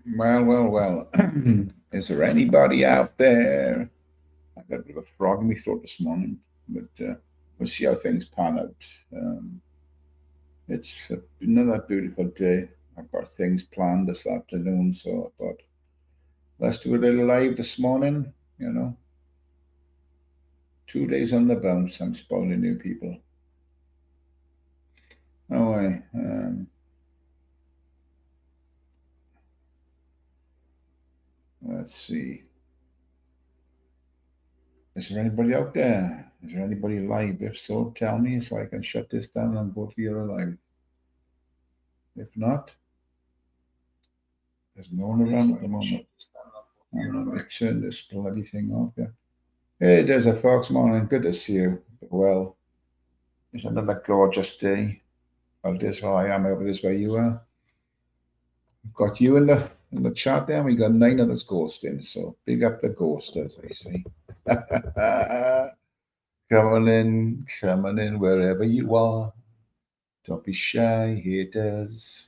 Well. Is there anybody out there? I got a bit of a frog in my throat this morning, but we'll see how things pan out. It's another beautiful day. I've got things planned this afternoon, so I thought let's do a little live this morning. You know, 2 days on the bounce. I'm spoiling new people. Oh, let's see. Is there anybody out there? Is there anybody live? If so, tell me so I can shut this down and go to your live. If not, there's no one around at the moment. I'm going to turn this bloody thing off. Yeah. Hey, there's a Fox morning. Good to see you. Well, it's another gorgeous day. Well, this where I am. Over this where you are. We've got you in the chat there. We got 9 others ghosting. So big up the ghosters, I say. Coming in wherever you are. Don't be shy, haters.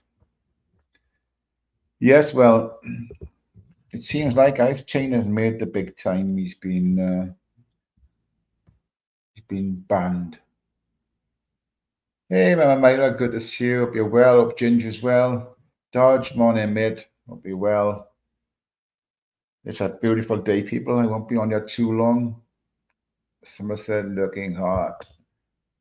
Yes, well, it seems like Ice Chain has made the big time. He's been banned. Hey, Mama Myra, good to see you. Hope you're well. Hope Ginger's well. Dodge, morning, mate. Hope you're well. It's a beautiful day, people. I won't be on here too long. Somerset looking hot.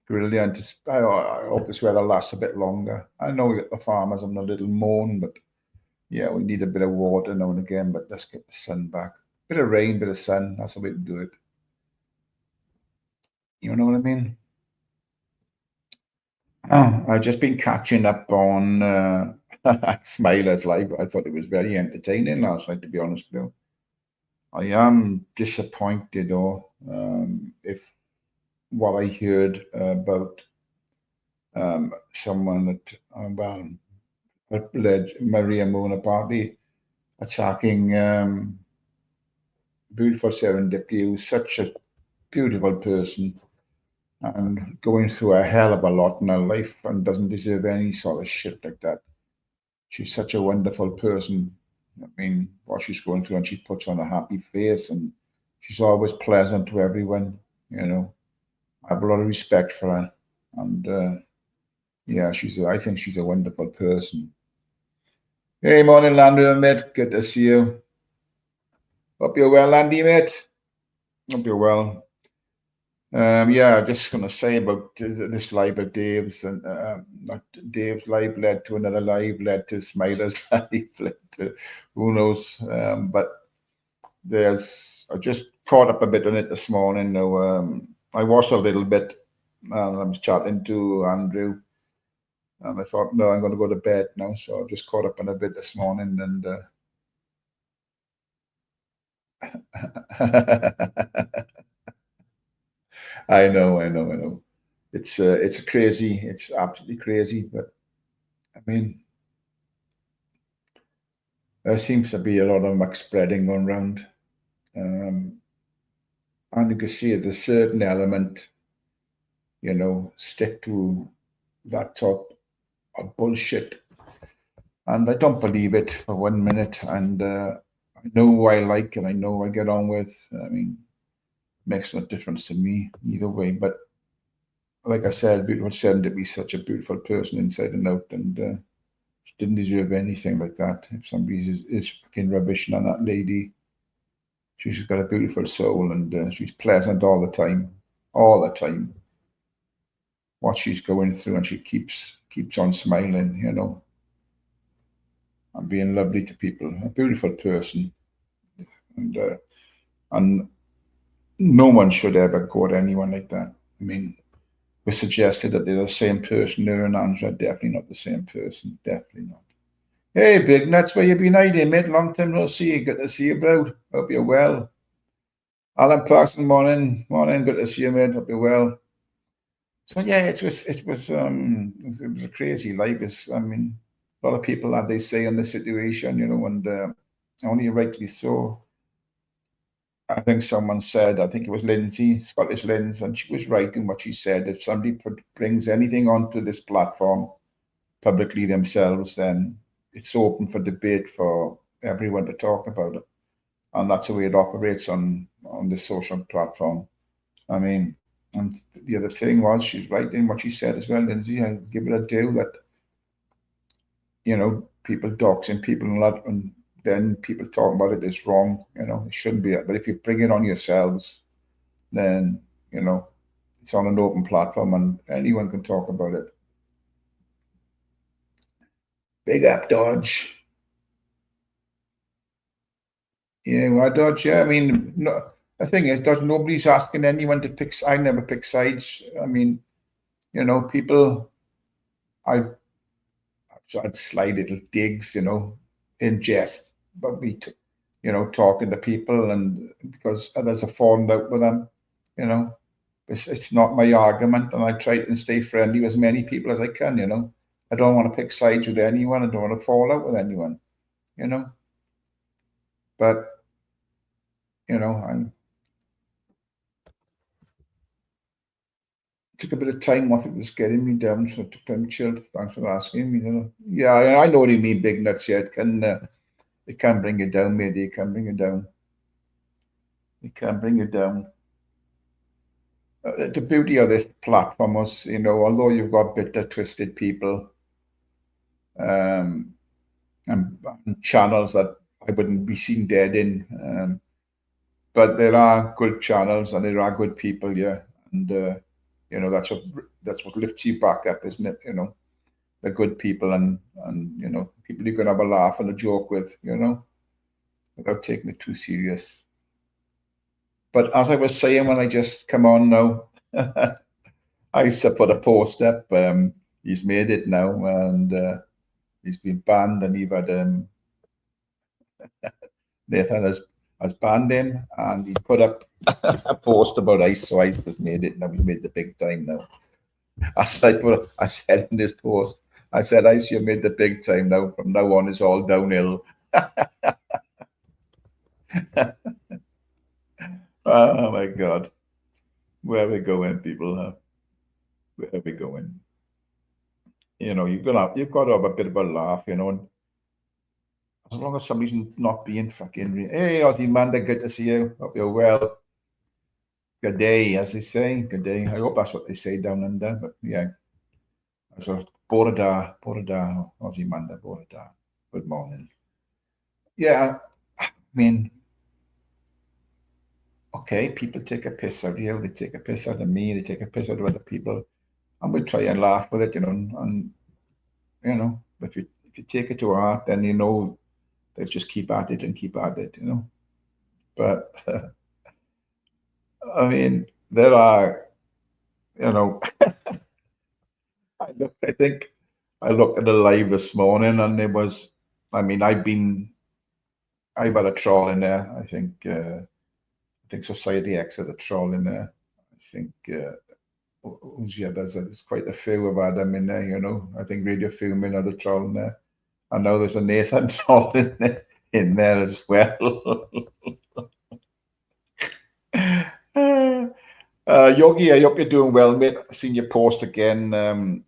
Brilliant. I hope this weather lasts a bit longer. I know we got the farmers on a little moan, but yeah, we need a bit of water now and again, but let's get the sun back. Bit of rain, bit of sun. That's the way to do it. You know what I mean? I've just been catching up on Smiler's live. I thought it was very entertaining last night, to be honest with you. I am disappointed, though, if what I heard about someone that, led Maria Mona Party attacking beautiful Serendipity, who's such a beautiful person and going through a hell of a lot in her life and doesn't deserve any sort of shit like that. She's such a wonderful person. I mean, what she's going through, and she puts on a happy face, and she's always pleasant to everyone. You know, I have a lot of respect for her, and yeah, I think she's a wonderful person. Hey, morning, Landry, mate. Good to see you. Hope you're well, Landy, mate. Hope you're well. Yeah, just gonna say about this live of Dave's, and not Dave's live led to another live, led to Smiler's live, led to who knows. But I just caught up a bit on it this morning. Now, I watched a little bit, and I was chatting to Andrew, and I thought, no, I'm going to go to bed now. So I just caught up on a bit this morning, and I know. It's crazy. It's absolutely crazy. But I mean, there seems to be a lot of muck spreading going around, um, and you can see there's a certain element, stick to that top of bullshit, and I don't believe it for 1 minute. And I know who I like, and I know who I get on with. I mean, makes no difference to me either way. But like I said, beautiful said to be such a beautiful person inside and out, and she didn't deserve anything like that. If somebody is fucking rubbishing on that lady, she's got a beautiful soul, and she's pleasant all the time, all the time. What she's going through, and she keeps on smiling, and being lovely to people. A beautiful person, and no one should ever go to anyone like that. I mean, we suggested that they're the same person. Her and Andrea, definitely not the same person. Definitely not. Hey, Big Nuts, where you been hiding, mate? Long time no see. Good to see you, bro. Hope you're well. Alan Clarkson, morning. Morning, good to see you, mate. Hope you're well. So yeah, it was a crazy life. I mean, a lot of people have they say on the situation, and only rightly so. I think someone said, I think it was Lindsay, Scottish Linz, and she was right in what she said. If somebody brings anything onto this platform publicly themselves, then it's open for debate for everyone to talk about it. And that's the way it operates on this social platform. I mean, and the other thing was, she's right in what she said as well, Lindsay. I give it a due that, people doxing people and that, and then people talking about it is wrong. It shouldn't be that. But if you bring it on yourselves, then, it's on an open platform and anyone can talk about it. Big up, Dodge. Yeah, well, Dodge, yeah, I mean, no, the thing is, Dodge, nobody's asking anyone to pick, I never pick sides. I mean, people, I've had sly little digs, in jest, but talking to people, and because others have fallen out with them, you know, it's not my argument, and I try to stay friendly with as many people as I can, I don't want to pick sides with anyone. I don't want to fall out with anyone, you know. But I took a bit of time off. It was getting me down, so I took time to chill. Thanks for asking me. Yeah, I know what you mean, big nuts. Yeah, it can bring you down, maybe. It can bring you down. It can bring you down. The beauty of this platform was, although you've got bitter, twisted people, um, and channels that I wouldn't be seen dead in. But there are good channels and there are good people, yeah, and that's what lifts you back up, isn't it? The good people, and people you can have a laugh and a joke with, without taking it too serious. But as I was saying when I just come on now, I used to put a post up. He's made it now, and he's been banned, and he've had Nathan has banned him, and he put up a post about Ice, so Ice has made it now. He's made the big time now. I said in this post, I said, Ice, you made the big time now. From now on, it's all downhill. Oh my God, where are we going, people? Huh? Where are we going? You've got to have a bit of a laugh, and as long as somebody's not being fucking. Hey, Aussie Manda, good to see you. Hope you're well. Good day, as they say. Good day. I hope that's what they say down under. But yeah, so Borada, Aussie Manda, Borada. Good morning. Yeah, I mean, okay, people take a piss out of you. They take a piss out of me. They take a piss out of other people, and we try and laugh with it, and But if you take it to heart, then they'll just keep at it and keep at it, But I mean, there are, you know, I think I looked at the live this morning, and there was, I mean, I've had a troll in there. I think Society X had a troll in there. I think who's the others? There's quite a few of them in there, I think Radio Fuming had a troll in there. I know there's a Nathan troll in there as well. Yogi, I hope you're doing well, mate. I've seen your post again.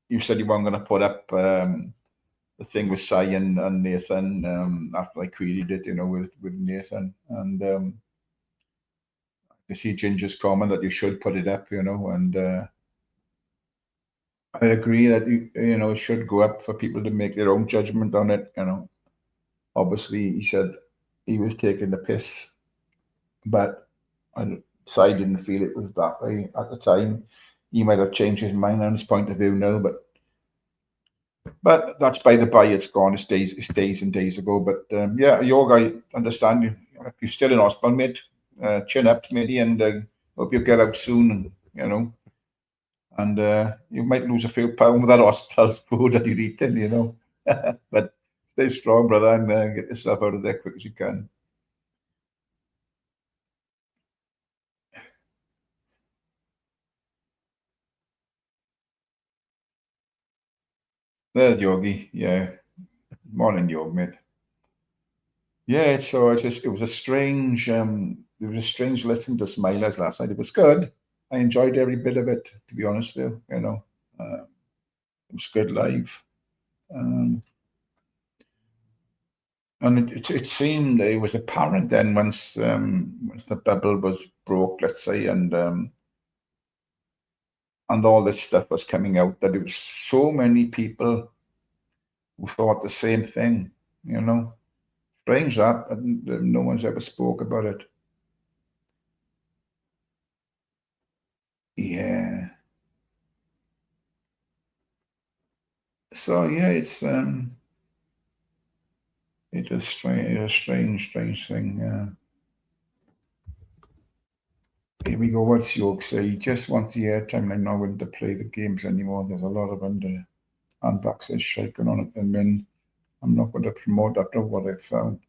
You said you weren't going to put up the thing with Sai and Nathan after I queried it, with Nathan. And I see Ginger's comment that you should put it up, and I agree that it should go up for people to make their own judgment on it. Obviously, he said he was taking the piss, but Sai didn't feel it was that way at the time. He might have changed his mind on his point of view now, but that's by the by. It's gone. It's days and days ago. But yeah, Yoga, I understand you. You're still in hospital, mate. Chin up, matey, and hope you get out soon. And you might lose a few pounds with that hospital food that you're eating, but stay strong, brother, and get yourself out of there quick as you can. There's Yogi. Yeah. Morning, Yogi, mate. Yeah, so it was a strange listen to Smilers last night. It was good. I enjoyed every bit of it, to be honest with you. It was good live. Um, And it seemed it was apparent then once the bubble was broke, let's say, and all this stuff was coming out, that there was so many people who thought the same thing, you know. Strange that, and no one's ever spoke about it. Yeah. So yeah, it's a strange thing. Here we go. What's York say? He just wants the airtime. I'm not willing to play the games anymore. There's a lot of unboxes shaking on it, and then I'm not going to promote after what I found.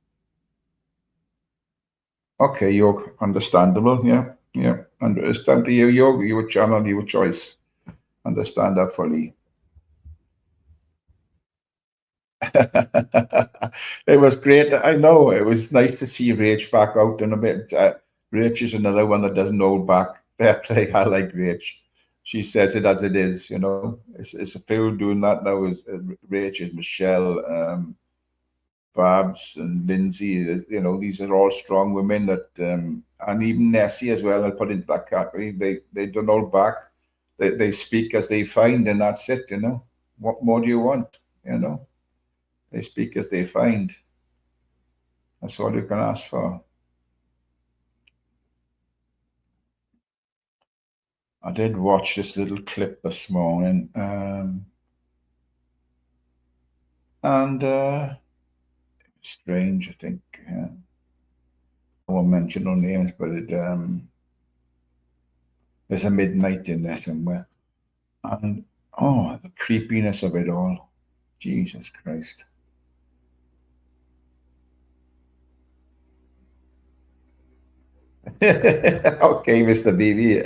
Okay, York, understandable. Yeah, yeah. And it's down to you, York. Your channel, your choice. Understand that fully. It was great. I know it was nice to see Rach back out in a bit. Rach is another one that doesn't hold back. Fair play. I like Rach. She says it as it is. You know, it's a few doing that now. Is Rach, is Michelle, Babs, and Lindsay. You know, these are all strong women that, and even Nessie as well. I put into that category. They don't hold back. They speak as they find, and that's it. You know, what more do you want? You know. They speak as they find. That's all you can ask for. I did watch this little clip this morning, and strange, I think. I won't mention no names, but there's a midnight in there somewhere. And oh, the creepiness of it all. Jesus Christ. Okay, Mr. BB.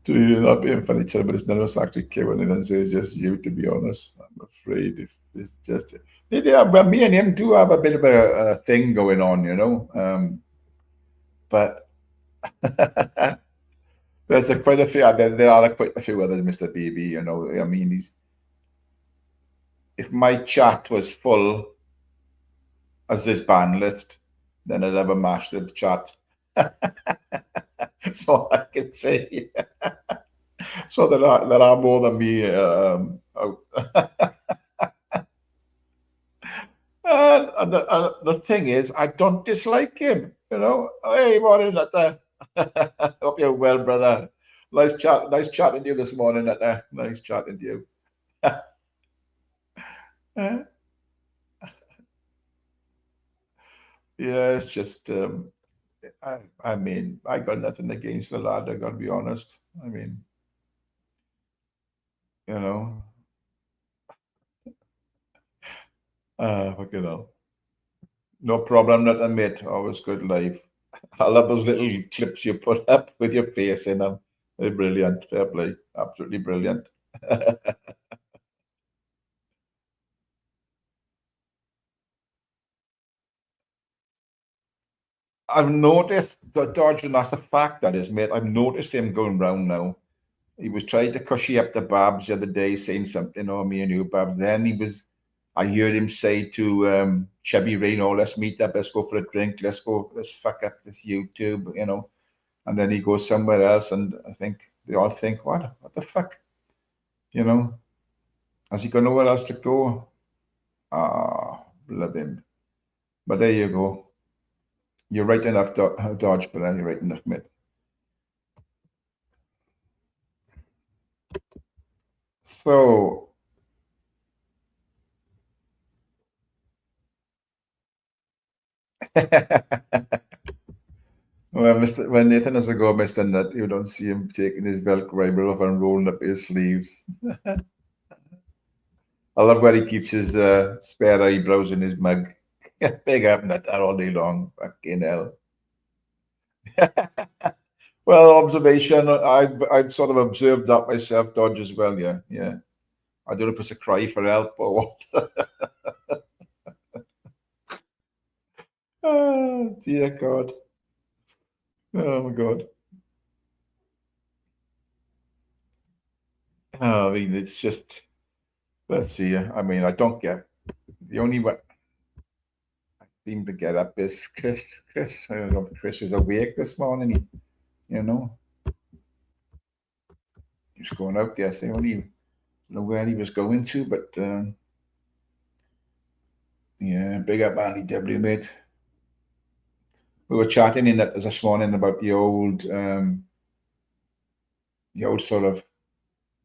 To you not being funny, Chad, but it's none of us actually care what anyone says, just you, to be honest. I'm afraid if it's just. Yeah, but me and him do have a bit of a thing going on, you know. But there's quite a few, there are quite a few others, Mr. BB, you know. I mean, if my chat was full as this ban list, then I'd have a massive chat. So I can say, so there are more than me. The thing is, I don't dislike him. You know, hey, morning, Nata. Hope you're well, brother. Nice chatting to you this morning, Nata. Nice chatting to you. Yeah, it's just, I mean, I got nothing against the lad. I got to be honest. I mean, you know, you know, no problem, Nata, mate. Always good life. I love those little clips you put up with your face in them. They're brilliant. Fair play. Absolutely brilliant. I've noticed that Dodge, and that's a fact that is, mate. I've noticed him going round now. He was trying to cushy up the Babs the other day, saying something, oh, me and you, Babs. Then I heard him say to Chubby Rain, oh, let's meet up, let's go for a drink, let's fuck up this YouTube, you know. And then he goes somewhere else, and I think they all think, what the fuck, you know? Has he got nowhere else to go? Ah, love him. But there you go. You're right enough, Dodge, but then you're right enough, mate. So, well, when Nathan has a go, Mr. Nut, you don't see him taking his Velcro off and rolling up his sleeves. I love where he keeps his spare eyebrows in his mug. Big up Nut all day long. Fucking hell. Well, observation. I've sort of observed that myself, Dodge, as well. Yeah, yeah. I don't know if it's a cry for help or what. Oh, dear God. Oh, my God. I mean, it's just, let's see. I mean, I don't get The only one I seem to get up is Chris. I don't know if Chris is awake this morning. You know, he's going out there. So I only know where he was going to, but yeah, big up Andy W, mate. We were chatting in that this morning about the old sort of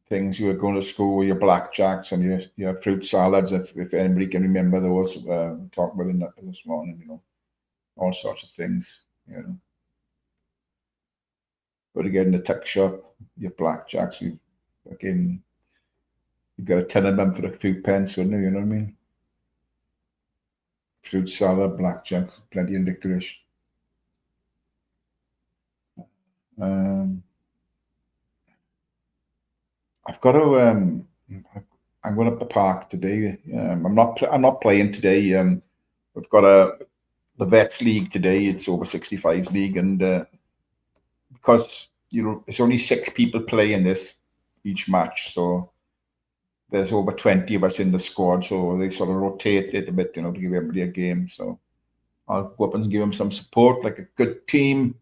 things you were going to school with your blackjacks and your fruit salads, if anybody can remember those. Talked about in that this morning, all sorts of things, Go to get in the tuck shop, your blackjacks, you got a ton of them for a few pence, wouldn't you? You know what I mean? Fruit salad, blackjack, plenty of licorice. I've got to. I'm going up the park today. I'm not playing today. We've got the Vets League today. It's over 65s league, and because it's only 6 people playing this each match, so there's over 20 of us in the squad. So they sort of rotate it a bit, to give everybody a game. So I'll go up and give them some support, like a good team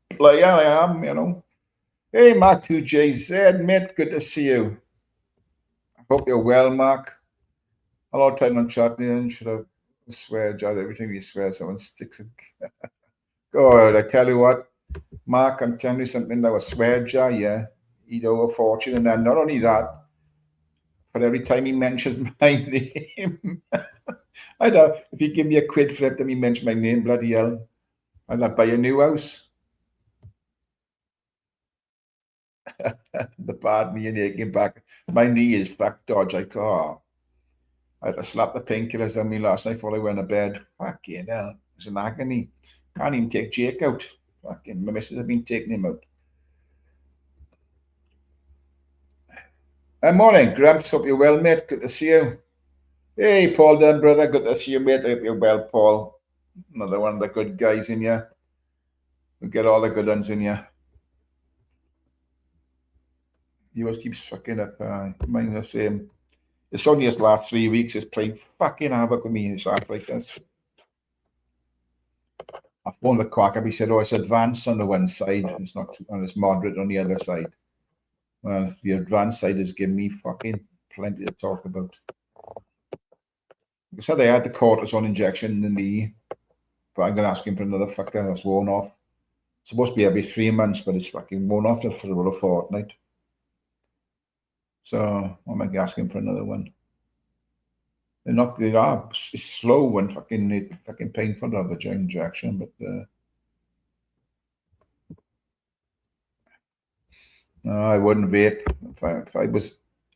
player I am. Hey, Mark 2JZ, mate, good to see you. I hope you're well, Mark. A lot of time on chat, man. Should have swear, John, everything you swear, someone sticks it. God, I tell you what, Mark, I'm telling you something that was swear, John, yeah. He'd owe a fortune, and then not only that, but every time he mentions my name, I know, if he give me a quid for every time he mentions my name, bloody hell, I'd buy a new house. The bad knee and aching back. My knee is fucked, dodge. I had to slap the painkillers on me last night before I went to bed. Fucking hell. It's an agony. Can't even take Jake out. Fucking, my missus have been taking him out. Morning, Gramps. Hope you're well, mate. Good to see you. Hey, Paul Dunn, brother. Good to see you, mate. Hope you're well, Paul. Another one of the good guys in here. We get all the good ones in here. He always keeps fucking up. Mine the same. It's only his last 3 weeks. It's playing fucking havoc with me. It's arthritis. I phoned the quack up. He said, "Oh, it's advanced on the one side. It's not, and it's moderate on the other side." Well, the advanced side is giving me fucking plenty to talk about. I said I had the cortisone injection in the knee, but I'm going to ask him for another fucker that's worn off. It's supposed to be every 3 months, but it's fucking worn off for about a fortnight. So I'm going to ask him for another one. They are. It's slow and fucking painful to have a injection, but no, I wouldn't vape.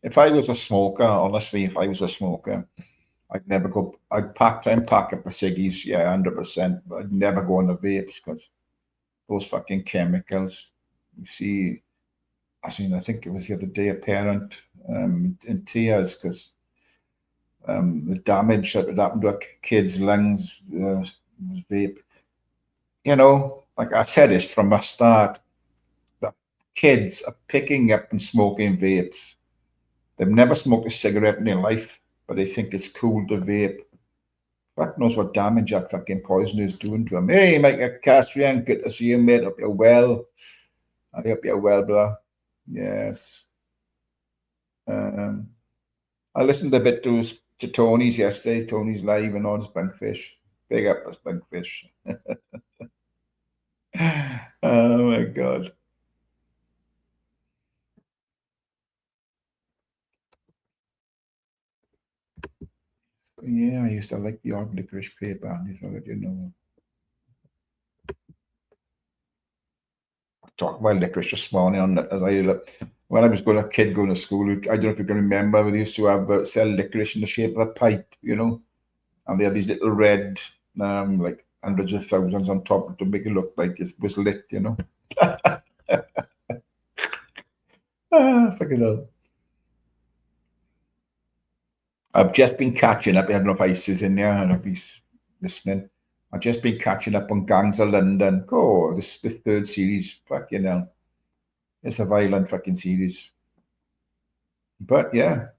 If I was a smoker, honestly, if I was a smoker, I'd never go. I'd pack up the ciggies, yeah, 100%. But I'd never go on the vapes because those fucking chemicals. You see, I think it was the other day a parent in tears because the damage that would happen to a kid's lungs was vape. Like I said, it's from the start. The kids are picking up and smoking vapes. They've never smoked a cigarette in their life, but they think it's cool to vape. Fuck knows what damage that fucking poison is doing to them. Hey, Mike Castrian, good to see you, mate. Hope you're well. I hope you're well, bro. Yes. I listened a bit to Tony's yesterday, Tony's live and all his Bunkfish. Big up this Bunkfish. Oh my God. Yeah, I used to like the odd licorice paper, Talk about licorice this morning on as when I was a kid going to school. I don't know if you can remember, but they used to have sell licorice in the shape of a pipe, and they had these little red, like hundreds of thousands on top to make it look like it was lit, Fucking hell. I've just been catching up. I don't know if Ice is in there. I don't know if he's listening. I've just been catching up on Gangs of London. Oh, this third series, fucking hell. It's a violent fucking series. But yeah,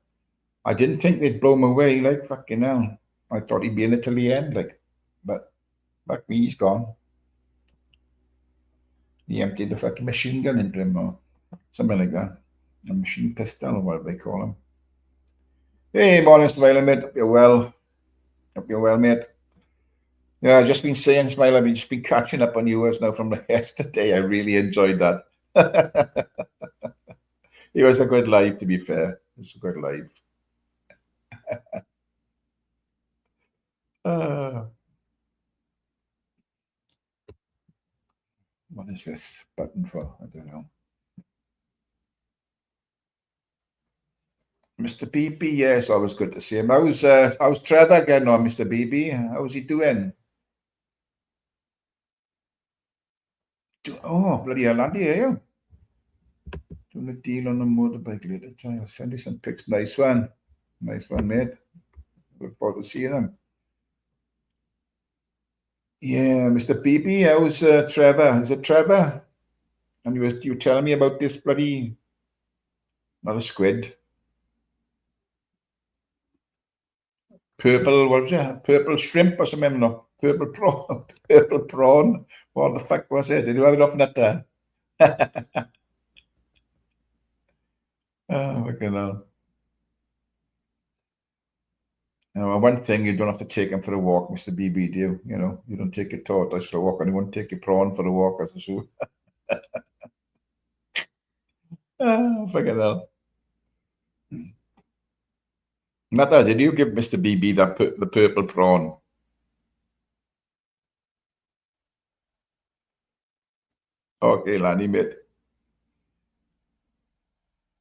I didn't think they'd blow him away, like, fucking hell. I thought he'd be in it till the end, like, but fuck me, he's gone. He emptied the fucking machine gun into him or something like that. A machine pistol or whatever they call them. Hey, morning, Smiler, mate. Hope you're well. Hope you're well, mate. Yeah, I've just been saying, Smiler, I've just been catching up on yours now from yesterday. I really enjoyed that. It was a good live, to be fair. It was a good live. Uh, what is this button for? I don't know. Mr. BB, yes, always good to see him. How's Trevor getting on, Mr. BB? How's he doing? Oh, bloody hell, Andy, are you? Doing a deal on the motorbike later. I'll send you some pics. Nice one. Nice one, mate. Look forward to seeing him. Yeah, Mr. BB, how's Trevor? Is it Trevor? And you were telling me about this bloody, not a squid, purple, what was it? Purple shrimp or something, no? Purple prawn, purple prawn. What the fuck was it? Did you have it off net there? Oh, fucking hell. You know, one thing, you don't have to take him for a walk, Mr. BB, do you? You know, you don't take your tortoise for a walk, and you won't take your prawn for a walk, as a zoo. Oh, fucking hell. Not that, did you give Mr. BB the purple prawn? Okay, Lanny, mate.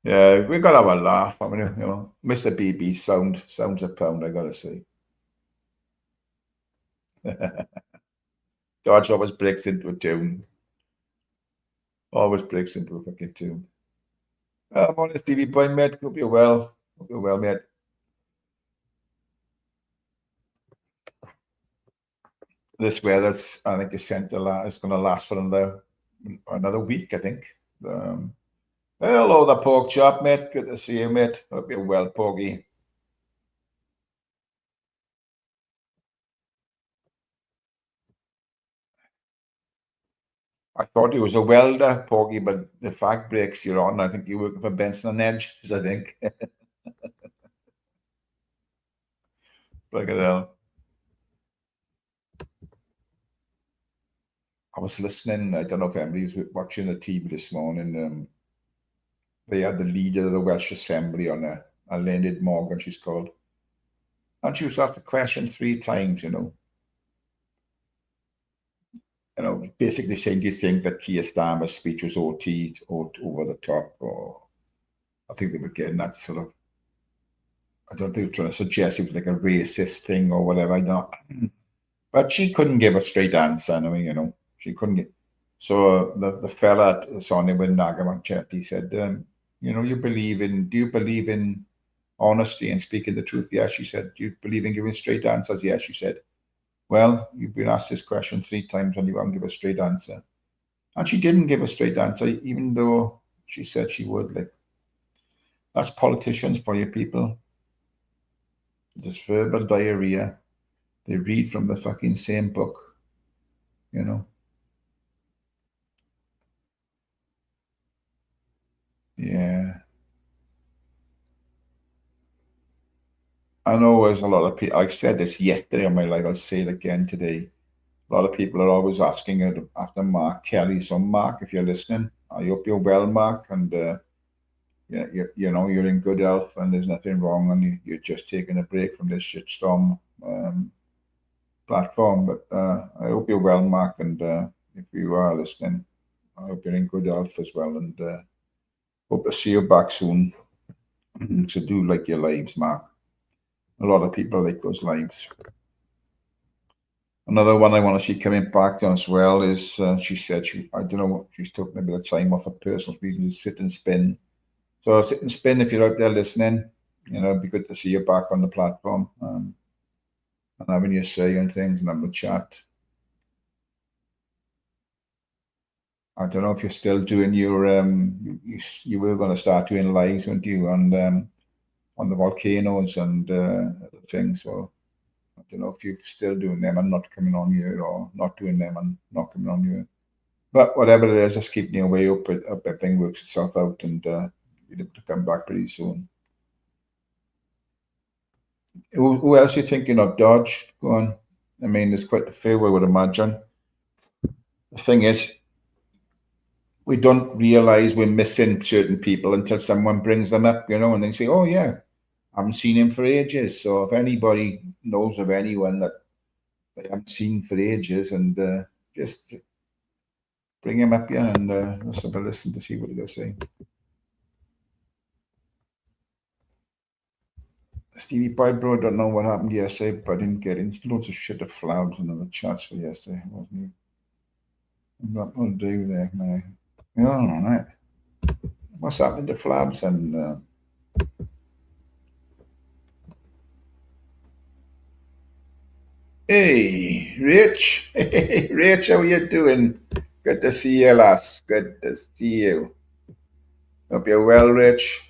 Yeah, we got to have a laugh. I mean, you know, Mr. BB sounds a pound, I gotta say. George always breaks into a tune. Always breaks into a fucking tune. Morning, Stevie boy, mate. Hope you're well. Hope you're well, mate. This weather's, I think, is sent to last. It's going to last for another week, I think. Um, Hello, the pork chop, mate. Good to see you, mate. Hope you're well, Porgy. I thought he was a welder, Porgy, but the fact breaks you're on. I think you're working for Benson and Edges, I think. Look at that. I was listening. I don't know if anybody's watching the TV this morning. They had the leader of the Welsh Assembly on a Leonard Morgan, she's called. And she was asked the question 3 times, basically saying, do you think that Keir Starmer's speech was OT'd or over the top? Or I think they were getting that sort of, I don't think they were trying to suggest it was like a racist thing or whatever. I don't. But she couldn't give a straight answer. I mean, she couldn't get. So the fella that's on it with Nagaman Chet, he said, do you believe in honesty and speaking the truth? Yes, she said. Do you believe in giving straight answers? Yes, she said. Well, you've been asked this question 3 times and you won't give a straight answer. And she didn't give a straight answer, even though she said she would. Like, that's politicians for you people. Just verbal diarrhea. They read from the fucking same book, you know. Yeah. I know there's a lot of people. I said this yesterday on my live. I'll say it again today. A lot of people are always asking after Mark Kelly. So, Mark, if you're listening, I hope you're well, Mark, and you're in good health, and there's nothing wrong, and you're just taking a break from this shitstorm platform. But I hope you're well, Mark, and if you are listening, I hope you're in good health as well, and hope to see you back soon. So do like your lives, Mark. A lot of people like those lives. Another one I want to see coming back on as well is she said I don't know what she's talking about, the time off for personal reasons, sit and spin. So sit and spin if you're out there listening. It'd be good to see you back on the platform and having your say on things and having a chat. I don't know if you're still doing your you were going to start doing lives, weren't you? And on the volcanoes and other things. So I don't know if you're still doing them and not coming on here, or not doing them and not coming on here. But whatever it is, just keeping your way up. Everything works itself out, and you'll be able to come back pretty soon. Who else are you thinking of, Dodge? Go on. I mean, there's quite a few, I would imagine. The thing is, we don't realize we're missing certain people until someone brings them up, and they say, oh, yeah, I haven't seen him for ages. So if anybody knows of anyone that they haven't seen for ages, and just bring him up here and let's have a listen to see what they're saying. Stevie Boy, bro, don't know what happened yesterday, but I didn't get in. Loads of shit of flowers and other chats for yesterday, wasn't he? What will do there, now? Yeah, all right. What's happening to Flabs and hey, Rich. Hey, Rich, how are you doing? Good to see you, lass. Good to see you. Hope you're well, Rich.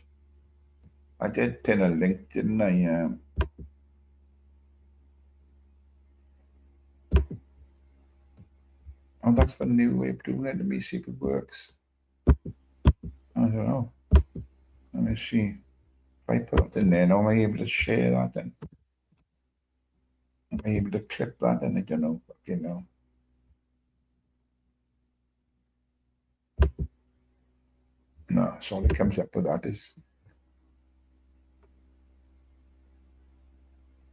I did pin a link, didn't I? Oh, that's the new way of doing it. Let me see if it works. I don't know. Let me see. If I put it in there, now am I able to share that then? Am I able to clip that? And I don't know. Okay, no. No, so all it comes up with that is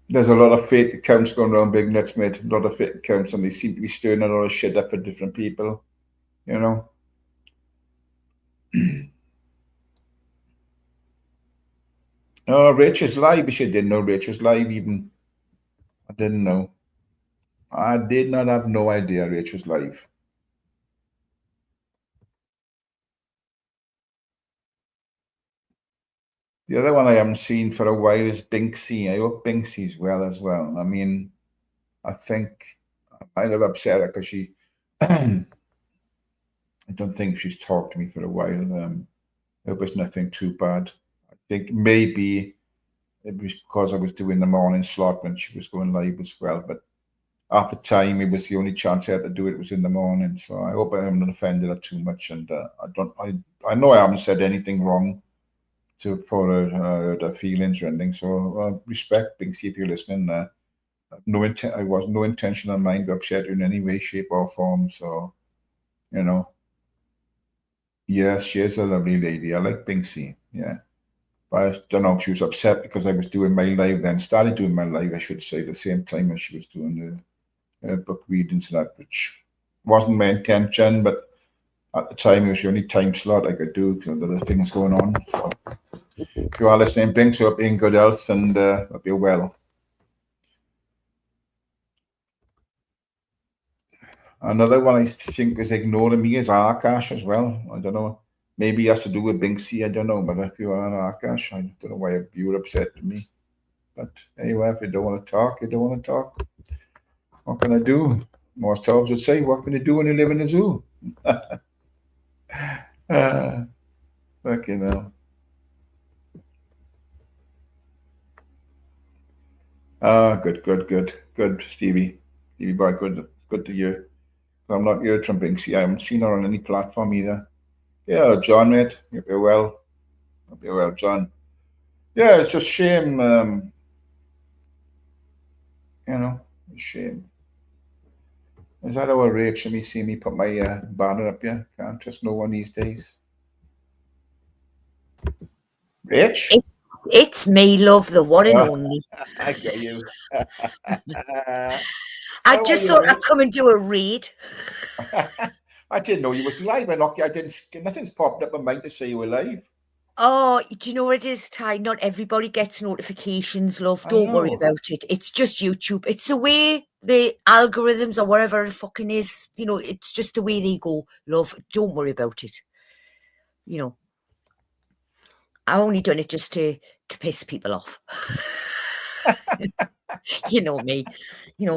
there's a lot of fake accounts going around, Big Nuts, mate. A lot of fake accounts, and they seem to be stirring a lot of shit up for different people, Oh, Rachel's live. She didn't know Rachel's live even. I didn't know. I did not have no idea Rachel's live. The other one I haven't seen for a while is Binksy. I hope Binksy's well as well. I mean, I think I might have upset her because she, I don't think she's talked to me for a while. It was nothing too bad. I think maybe it was because I was doing the morning slot when she was going live as well. But at the time, it was the only chance I had to do it was in the morning. So I hope I haven't offended her too much. And I know I haven't said anything wrong for her feelings or anything. So respect, Binksy, if you're listening. I was no intention of mine to upset you in any way, shape, or form. So, yes, she is a lovely lady. I like Binksy. Yeah. But I don't know if she was upset because I was doing my live then, started doing my live, I should say, the same time as she was doing the book readings and that, which wasn't my intention, but at the time it was the only time slot I could do because there were things going on. So if you are listening, Binks, hope you're in good health and hope you're well. Another one I think is ignoring me is Akash as well. I don't know. Maybe it has to do with Binksy, I don't know. But if you are on Akash, I don't know why you were upset to me. But anyway, if you don't want to talk, you don't want to talk. What can I do? Most dogs would say, what can you do when you live in a zoo? Fucking hell. Good, Stevie. Stevie boy, good to hear. I'm not here from Binksy. I haven't seen her on any platform either. Yeah, John, mate. Hope you're well. Hope you're well, John. Yeah, it's a shame. A shame. Is that our Rach? Let me see me put my banner up here. Can't trust no one these days. Rach? It's me, love, the one and only. I got you. I just thought I'd come and do a read. I didn't know you was live. I didn't. Nothing's popped up on mine to say you were live. Oh, do you know what it is, Ty? Not everybody gets notifications, love. Don't worry about it. It's just YouTube. It's the way the algorithms or whatever it fucking is. It's just the way they go, love. Don't worry about it. I only done it just to piss people off. You know me. Hey,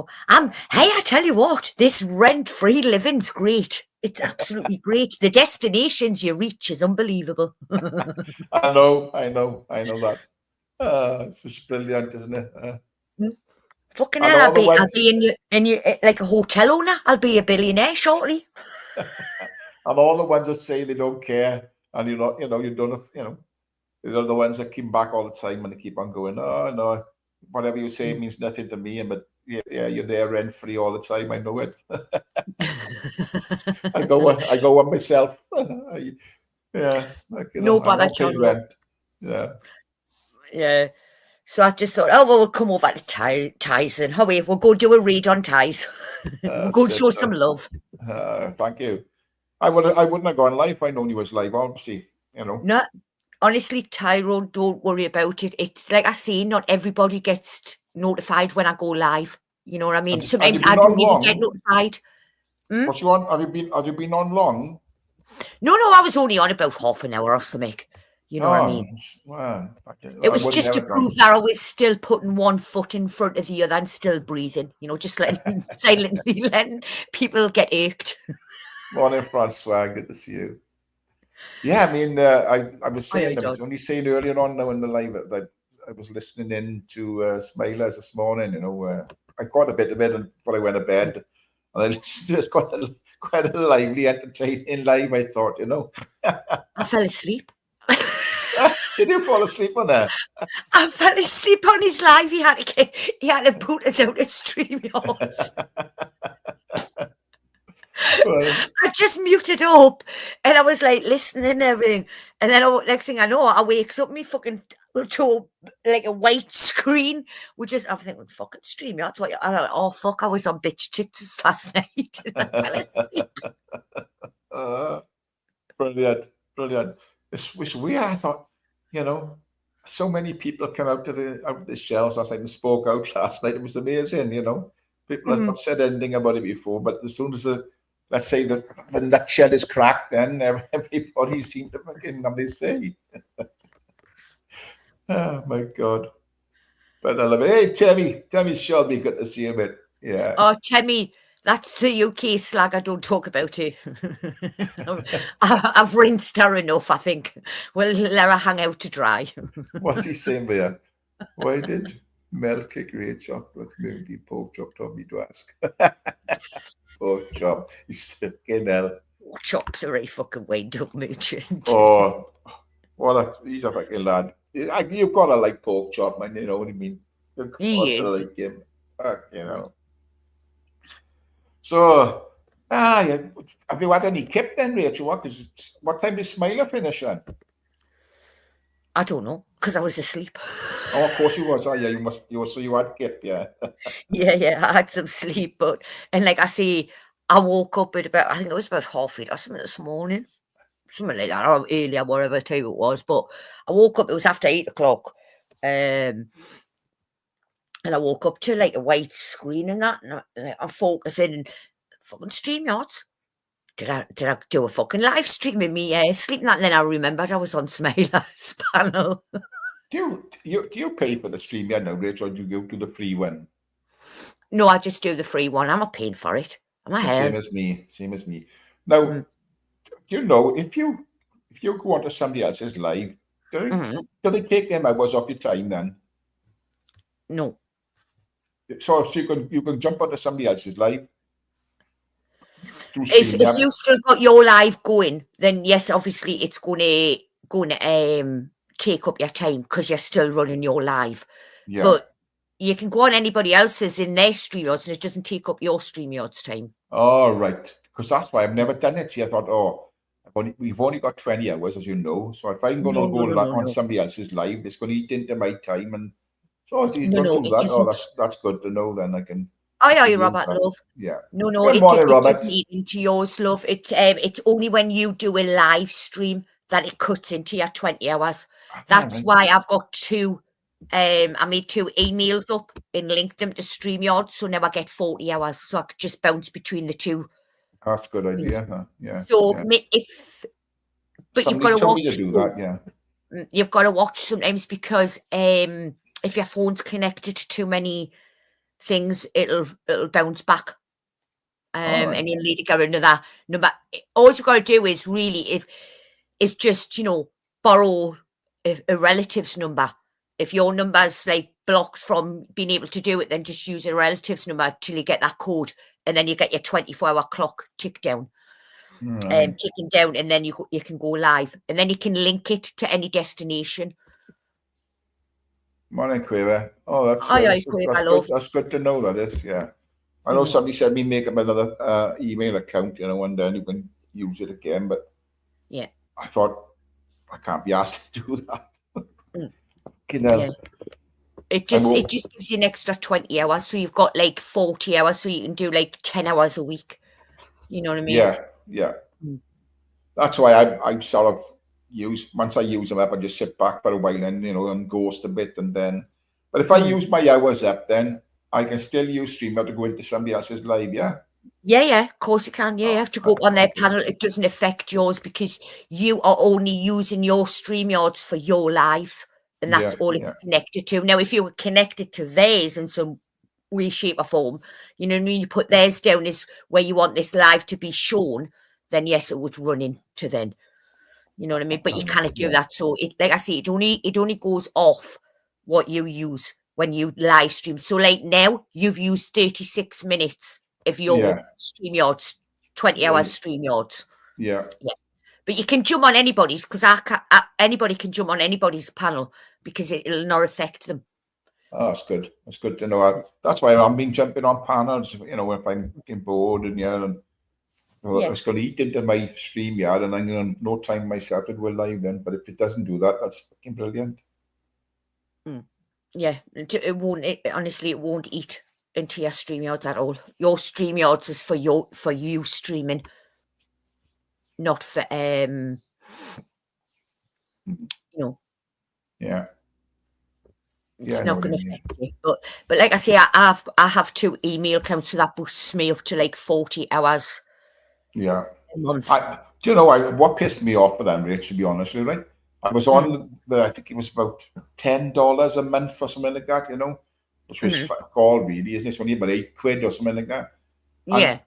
I tell you what, this rent-free living's great. It's absolutely great. The destinations you reach is unbelievable. I know that. It's just brilliant, isn't it? Fucking And hell, all the I'll ones, be in your like a hotel owner. I'll be a billionaire shortly. and all the ones that say they don't care, and you're not, you don't, they're the ones that keep back all the time and they keep on going. Oh no, whatever you say means nothing to me. But yeah, you're there rent free all the time. I know it. I go on myself. Yeah, No I'm bother, not John. paying rent. Yeah, Yeah. So I just thought, oh well, we'll come over to Tys and we'll go do a read on Tys. We'll go show some love. Thank you. I wouldn't have gone live if I known you was live. Obviously, No, honestly, Tyrone, don't worry about it. It's like I say, not everybody gets notified when I go live. You know what I mean? Have you Sometimes been I on don't even get long? notified. What you on? Have you been on long? No, I was only on about half an hour or something. You know what I Oh, mean? well, okay. It I was wouldn't just to have prove gone. that I was still putting one foot in front of the other and still breathing. You know, just letting silently letting people get irked. Morning, Francois. Good to see you. Yeah, I mean, I was saying, I was only saying earlier on now in the live that I was listening in to Smilers this morning. I got a bit of it before I went to bed, and I listened to it. It's quite a lively, entertaining live. I thought, I fell asleep. Did you fall asleep on that? I fell asleep on his live. He had to boot us out of StreamYard. Well, I just muted up and I was like listening and everything. And then next thing I know, I wakes up me fucking to like a white screen, which is I'm thinking, fucking StreamYard. What? I'm like, oh fuck, I was on bitch tits last night. And I fell asleep. brilliant. It's weird. I thought, so many people come out of the shelves last night and spoke out last night. It was amazing. People have not said anything about it before, but as soon as let's say the nutshell is cracked, then everybody seemed to fucking have they say. Oh my God. But I love it. Hey, Tammy Shelby, good to see you, mate. Yeah. Oh, Timmy, that's the UK slag. I don't talk about it. I've rinsed her enough, I think. We'll let her hang out to dry. What's he saying there? Why did Mel kick Ray Chop with movie pork chop? Told me to ask. Pork chop. He's fucking hell. Pork chops are a fucking wind up merchant. Oh, he's a fucking lad. You've got to like pork chop, man. You know what I mean? You've got to like him. So, yeah. Have you had any kip then, Rachel? What time did Smiler finish then? I don't know, because I was asleep. Oh, of course you was. Oh, yeah, you had kip, yeah. yeah, I had some sleep, and like I say, I woke up at about, I think it was about 8:30 or something this morning. Something like that, or earlier, whatever time it was. But I woke up, it was after 8 o'clock. And I woke up to like a white screen and that, and I'm focusing and fucking StreamYards. Did I do a fucking live stream in me sleeping that? And then I remembered I was on Smiler's panel. Do you pay for the stream now, Rachel, or do you go to the free one? No, I just do the free one. I'm not paying for it. Am I hell? Same as me. Now, do you know if you go onto somebody else's live, do they take them hours off your time then? No. So you can jump onto somebody else's live. If you still got your live going, then yes, obviously it's going to take up your time because you're still running your live. Yeah. But you can go on anybody else's in their StreamYards and it doesn't take up your StreamYards time. Oh, right. Because that's why I've never done it. See, I thought, we've only got 20 hours, as you know. So if I'm going to go on somebody else's live, it's going to eat into my time. And so you don't do that. Oh, that's good to know. Then I can. Aye, Robert, love. Yeah. No, it doesn't eat into yours, love. It's only when you do a live stream that it cuts into your 20 hours. That's why I've got two. I made 2 emails up and linked them to StreamYard, so now I get 40 hours. So I could just bounce between the two. That's a good idea, huh? Yeah. So but you've got to watch. To do that, yeah. You've got to watch sometimes because if your phone's connected to too many things, it'll bounce back. And you'll need to go another number. All you've got to do is really, if it's just, borrow a relative's number If your number's like blocked from being able to do it, then just use a relative's number till you get that code, and then you get your 24-hour clock tick down, Right. ticking down, and then you can go live, and then you can link it to any destination. Morning, Quaver. Oh, Aye, Quaver, love. That's good to know. That is, yeah. I know somebody said me make up another email account, and then you can use it again. But yeah, I thought I can't be asked to do that. Yeah. It just gives you an extra 20 hours, so you've got like 40 hours, so you can do like 10 hours a week. You know what I mean? Yeah. That's why I sort of once I use them up, I just sit back for a while and ghost a bit, and then. But if I use my hours up, then I can still use StreamYard to go into somebody else's live. Yeah. Yeah, of course you can. Yeah, you have to go on their panel. It doesn't affect yours because you are only using your StreamYards for your lives, and that's all it's connected to. Now, if you were connected to theirs in some way, shape, or form, you know what I mean, you put theirs down as where you want this live to be shown, then yes, it would run into then. You know what I mean? But you can't do that. So, like I say, it only goes off what you use when you live stream. So, like now, you've used 36 minutes of your StreamYards, 20 hours StreamYards. Yeah. But you can jump on anybody's because anybody can jump on anybody's panel because it'll not affect them. Oh, that's good. That's good to know. That's why I've been jumping on panels, if I'm getting bored and it's going to eat into my StreamYard, and I'm going to no time myself to go live then. But if it doesn't do that, that's fucking brilliant. Yeah, it won't. Honestly, it won't eat into your StreamYards at all. Your StreamYards is for you streaming, not for Yeah. It's not going to affect you. But like I say, I have 2 email accounts, so that boosts me up to like 40 hours. Yeah. A month. Do you know what pissed me off with them, Rich, to be honest with you, right? I was on I think it was about $10 a month or something like that, which was fuck all really, isn't it? It's only about £8 or something like that. Yeah.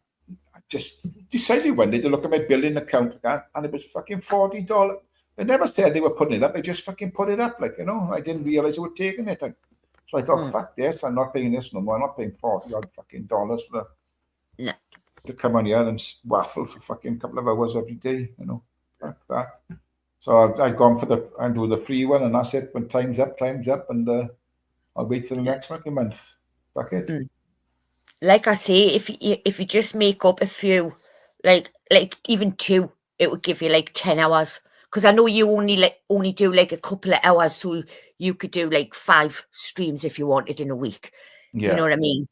I just decided one day to look at my billing account again, and it was fucking $40. They never said they were putting it up. They just fucking put it up, I didn't realize they were taking it. So I thought, fuck this, I'm not paying this no more. I'm not paying $40 fucking dollars for to come on here and waffle for fucking couple of hours every day, Fuck that. So I've gone for I do the free one, and that's it. When time's up, and I'll wait till the next fucking month. Fuck it. Like I say, if you just make up a few, like even 2, it would give you like 10 hours. Because I know you only do like a couple of hours, so you could do like 5 streams if you wanted in a week. Yeah. You know what I mean?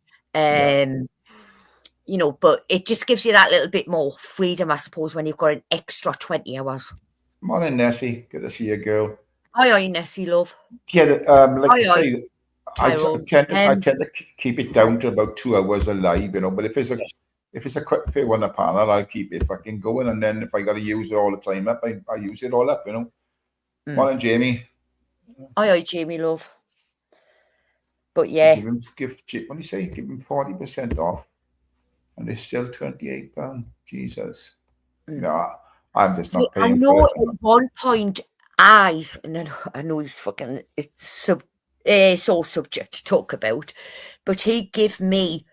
But it just gives you that little bit more freedom, I suppose, when you've got an extra 20 hours. Morning, Nessie. Good to see you, girl. Hi, Nessie, love. Yeah, like I say, I tend to keep it down to about 2 hours a live, But if it's a quick fit one a panel, I'll keep it fucking going, and then if I got to use it all the time up, I use it all up, Morning, Jamie. Hi, Jamie, love. But yeah, give what do you say? Give him 40% off, and it's still £28. Jesus, no, I'm just not paying. I know at one point, I know he's fucking. It's so subject to talk about, but he gave me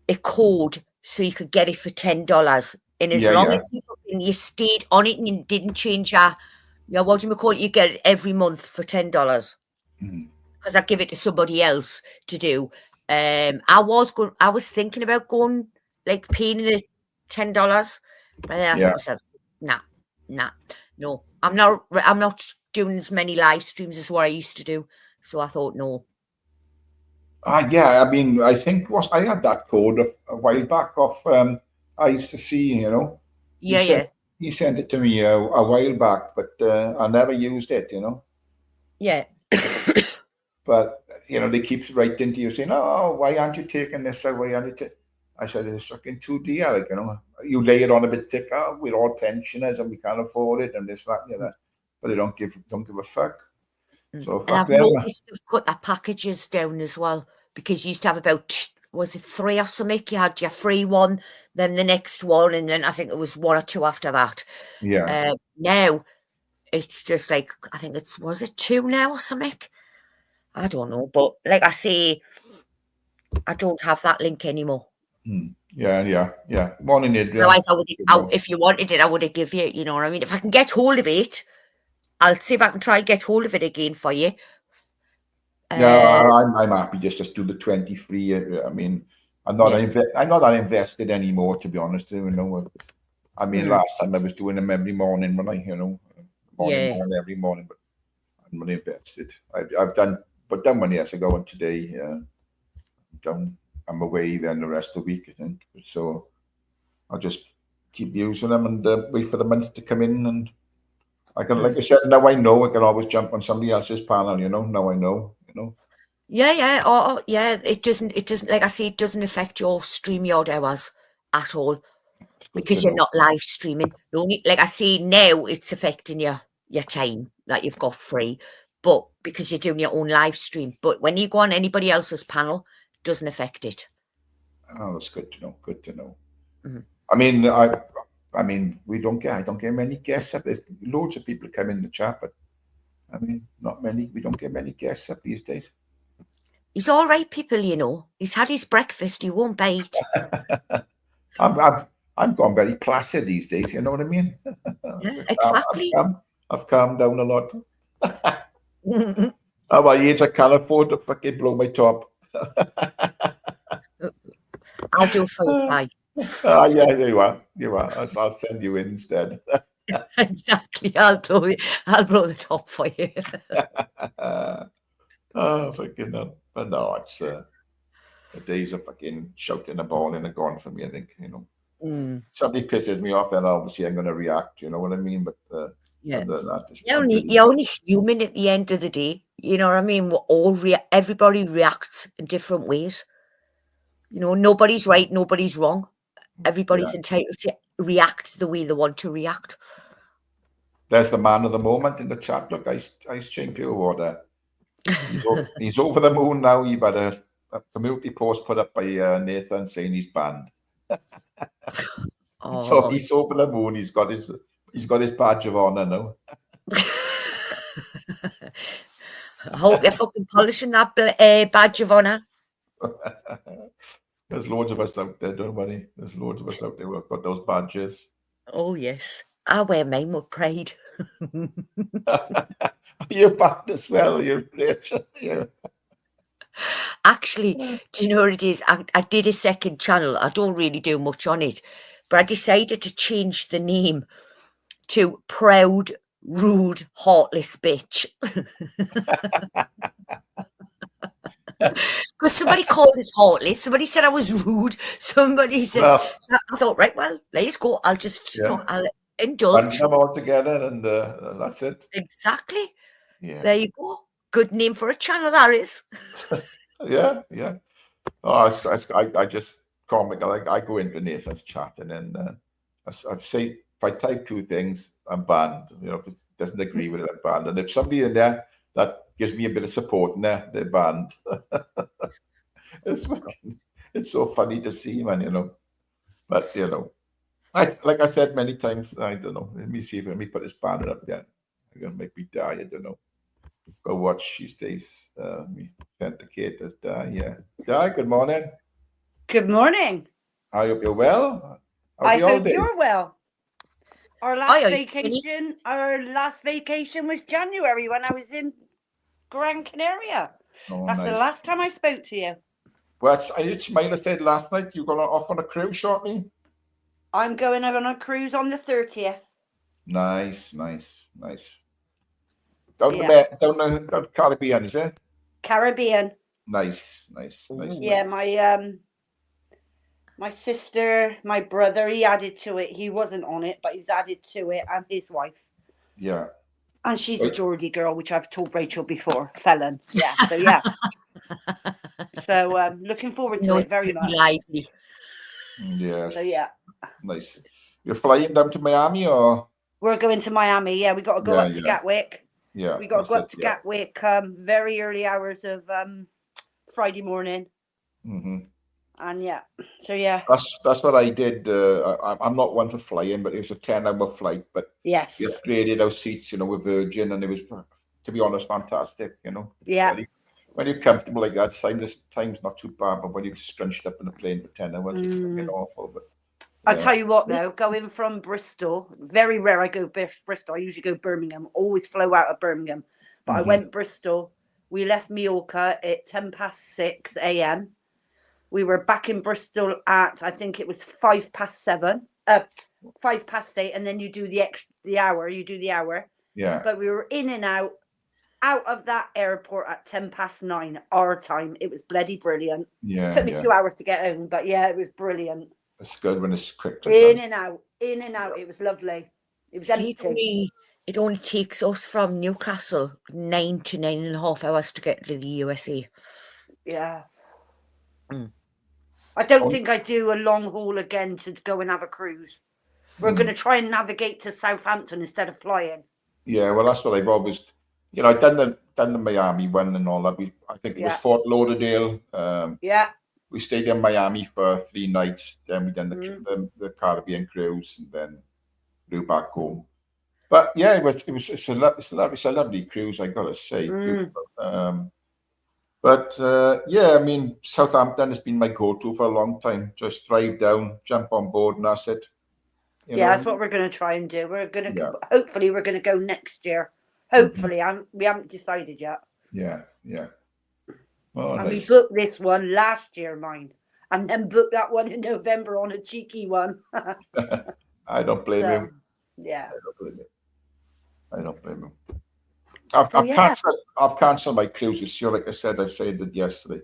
a code so you could get it for $10, and as long as you stayed on it and you didn't change your what do you call it, you get it every month for $10. Because I give it to somebody else to do. I was thinking about going like paying the $10, but then I thought to myself, no, I'm not doing as many live streams as what I used to do. So I thought no. Yeah, I mean, I think I had that code a while back off I used to see, He sent it to me a while back, but I never used it, Yeah. But they keep writing to you saying, "Oh, why aren't you taking this? Why aren't you?" I said, "It's fucking too dear, You lay it on a bit thick. Oh, we're all pensioners and we can't afford it, and this, that, and that." But they don't give a fuck. So fuck and I've them. noticed they've cut their packages down as well, because you used to have about, was it 3 or something? You had your free one, then the next one, and then I think it was 1 or 2 after that. Yeah. Now it's just like, I think was it 2 now or something? I don't know, but like I say, I don't have that link anymore. Yeah. Morning, Adrian. Otherwise, if you wanted it, I would have give you. You know what I mean? If I can get hold of it, I'll see if I can try and get hold of it again for you. No, I'm happy just do the 23. I mean, I'm not that invested anymore, to be honest. You know, I mean, last time I was doing them every morning when morning every morning, but I'm not invested. I've done one years ago, and today I'm away then the rest of the week, I think. So I'll just keep using them and wait for the month to come in, and I can, like I said, now I know I can always jump on somebody else's panel. Now I know. Yeah. Oh, yeah. It doesn't. Like I say, it doesn't affect your StreamYard hours at all because you're not live streaming. Like I say, now it's affecting your time that you've got free, but because you're doing your own live stream. But when you go on anybody else's panel, it doesn't affect it. Oh, that's good to know. Good to know. Mm-hmm. I mean, I don't get many guests up. There's loads of people come in the chat, but I mean, not many. We don't get many guests up these days. He's all right, people. He's had his breakfast. He won't bite. I'm gone very placid these days. You know what I mean? Yeah, exactly. I've calmed down a lot. At my age, I can't afford to fucking blow my top. I'll do it for you, Ty. Yeah, there you are. I'll send you in instead. Exactly. I'll blow the top for you. Oh, fucking hell. But no, it's the days of fucking shouting and bawling are gone for me, I think, Somebody pisses me off, then obviously I'm going to react, you know what I mean? But other than that, you're only human at the end of the day. You know what I mean? We're all everybody reacts in different ways. Nobody's right, nobody's wrong. Everybody's entitled to react the way they want to react. There's the man of the moment in the chat. Look, Ice Chain Pure Water. He's over the moon now. You've had a community post put up by Nathan saying he's banned. So he's over the moon. He's got his badge of honor now. I hope they're fucking polishing that badge of honor. There's loads of us out there, don't worry. There's loads of us out there who've got those badges. Oh, yes. I wear mine with pride. You're banned as well, you're rich. Actually, do you know what it is? I did a second channel. I don't really do much on it, but I decided to change the name to Proud, Rude, Heartless Bitch. Because somebody called us heartless. Somebody said I was rude. Somebody said, so I thought, right, well, let's go. I'll just, I'll indulge. Band them all together and that's it. Exactly. Yeah. There you go. Good name for a channel, that is. Yeah. Oh, I just comment. I go into Nathan's chat and then I say, if I type two things, I'm banned. If it doesn't agree with it, I'm banned. And if somebody in there that gives me a bit of support in there, they're banned. It's so funny to see, man. But like I said many times, I don't know. Let me put this banner up there. They're gonna make me die. I don't know. Go watch these days. Me authenticate as Di. Di, good morning. Good morning. I hope you're well. I hope you're well. Our last vacation was January when I was in Gran Canaria. That's the last time I spoke to you. Well, Smiler said last night you got off on a cruise shortly. I'm going on a cruise on the 30th. Nice. Down the Caribbean, is it? Caribbean. Nice. Yeah, my sister, my brother, he added to it. He wasn't on it, but he's added to it, and his wife. Yeah. And she's a Geordie girl, which I've told Rachel before. Felon. Yeah. So yeah. So looking forward to it very much. Lively. Yes. So yeah. Nice. You're flying down to Miami or? We're going to Miami. Yeah, we got to go up to Gatwick. Yeah. We got to go up to Gatwick very early hours of Friday morning. Mm-hmm. And so that's what I did. I'm not one for flying, but it was a 10-hour flight. But yes, we upgraded our seats, with Virgin, and it was, to be honest, fantastic. Yeah. when you're comfortable like that, time's not too bad, but when you're scrunched up in a plane for 10 hours, it's fucking awful. But I'll tell you what, though, going from Bristol, very rare I go Bristol. I usually go Birmingham, always flow out of Birmingham. But I went Bristol. We left Mallorca at 6:10 a.m. We were back in Bristol at, I think it was 7:05, 8:05, and then you do the hour. yeah. But we were in and out of that airport at 9:10 our time. It was bloody brilliant. Yeah. Took me 2 hours to get home, but yeah, it was brilliant. It's good when it's quick. In and out. It was lovely. It was empty. It only takes us from Newcastle 9 to 9.5 hours to get to the USA. Yeah. I don't think I do a long haul again to go and have a cruise. We're going to try and navigate to Southampton instead of flying. Yeah, well, that's what I've always, I've done the Miami one and all that. I think it was Fort Lauderdale. We stayed in Miami for 3 nights. Then we done the Caribbean cruise, and then flew back home. But yeah, it's a lovely cruise, I gotta say. But yeah, I mean, Southampton has been my go-to for a long time. Just drive down, jump on board, and that's it. That's what we're going to try and do. We're going to hopefully we're going to go next year. Hopefully, we haven't decided yet. Yeah. Oh, and nice. we booked this one last year, mind, and then booked that one in November on a cheeky one. I don't blame him. Yeah. I don't blame him. I've cancelled my cruise this year. Like I said it yesterday.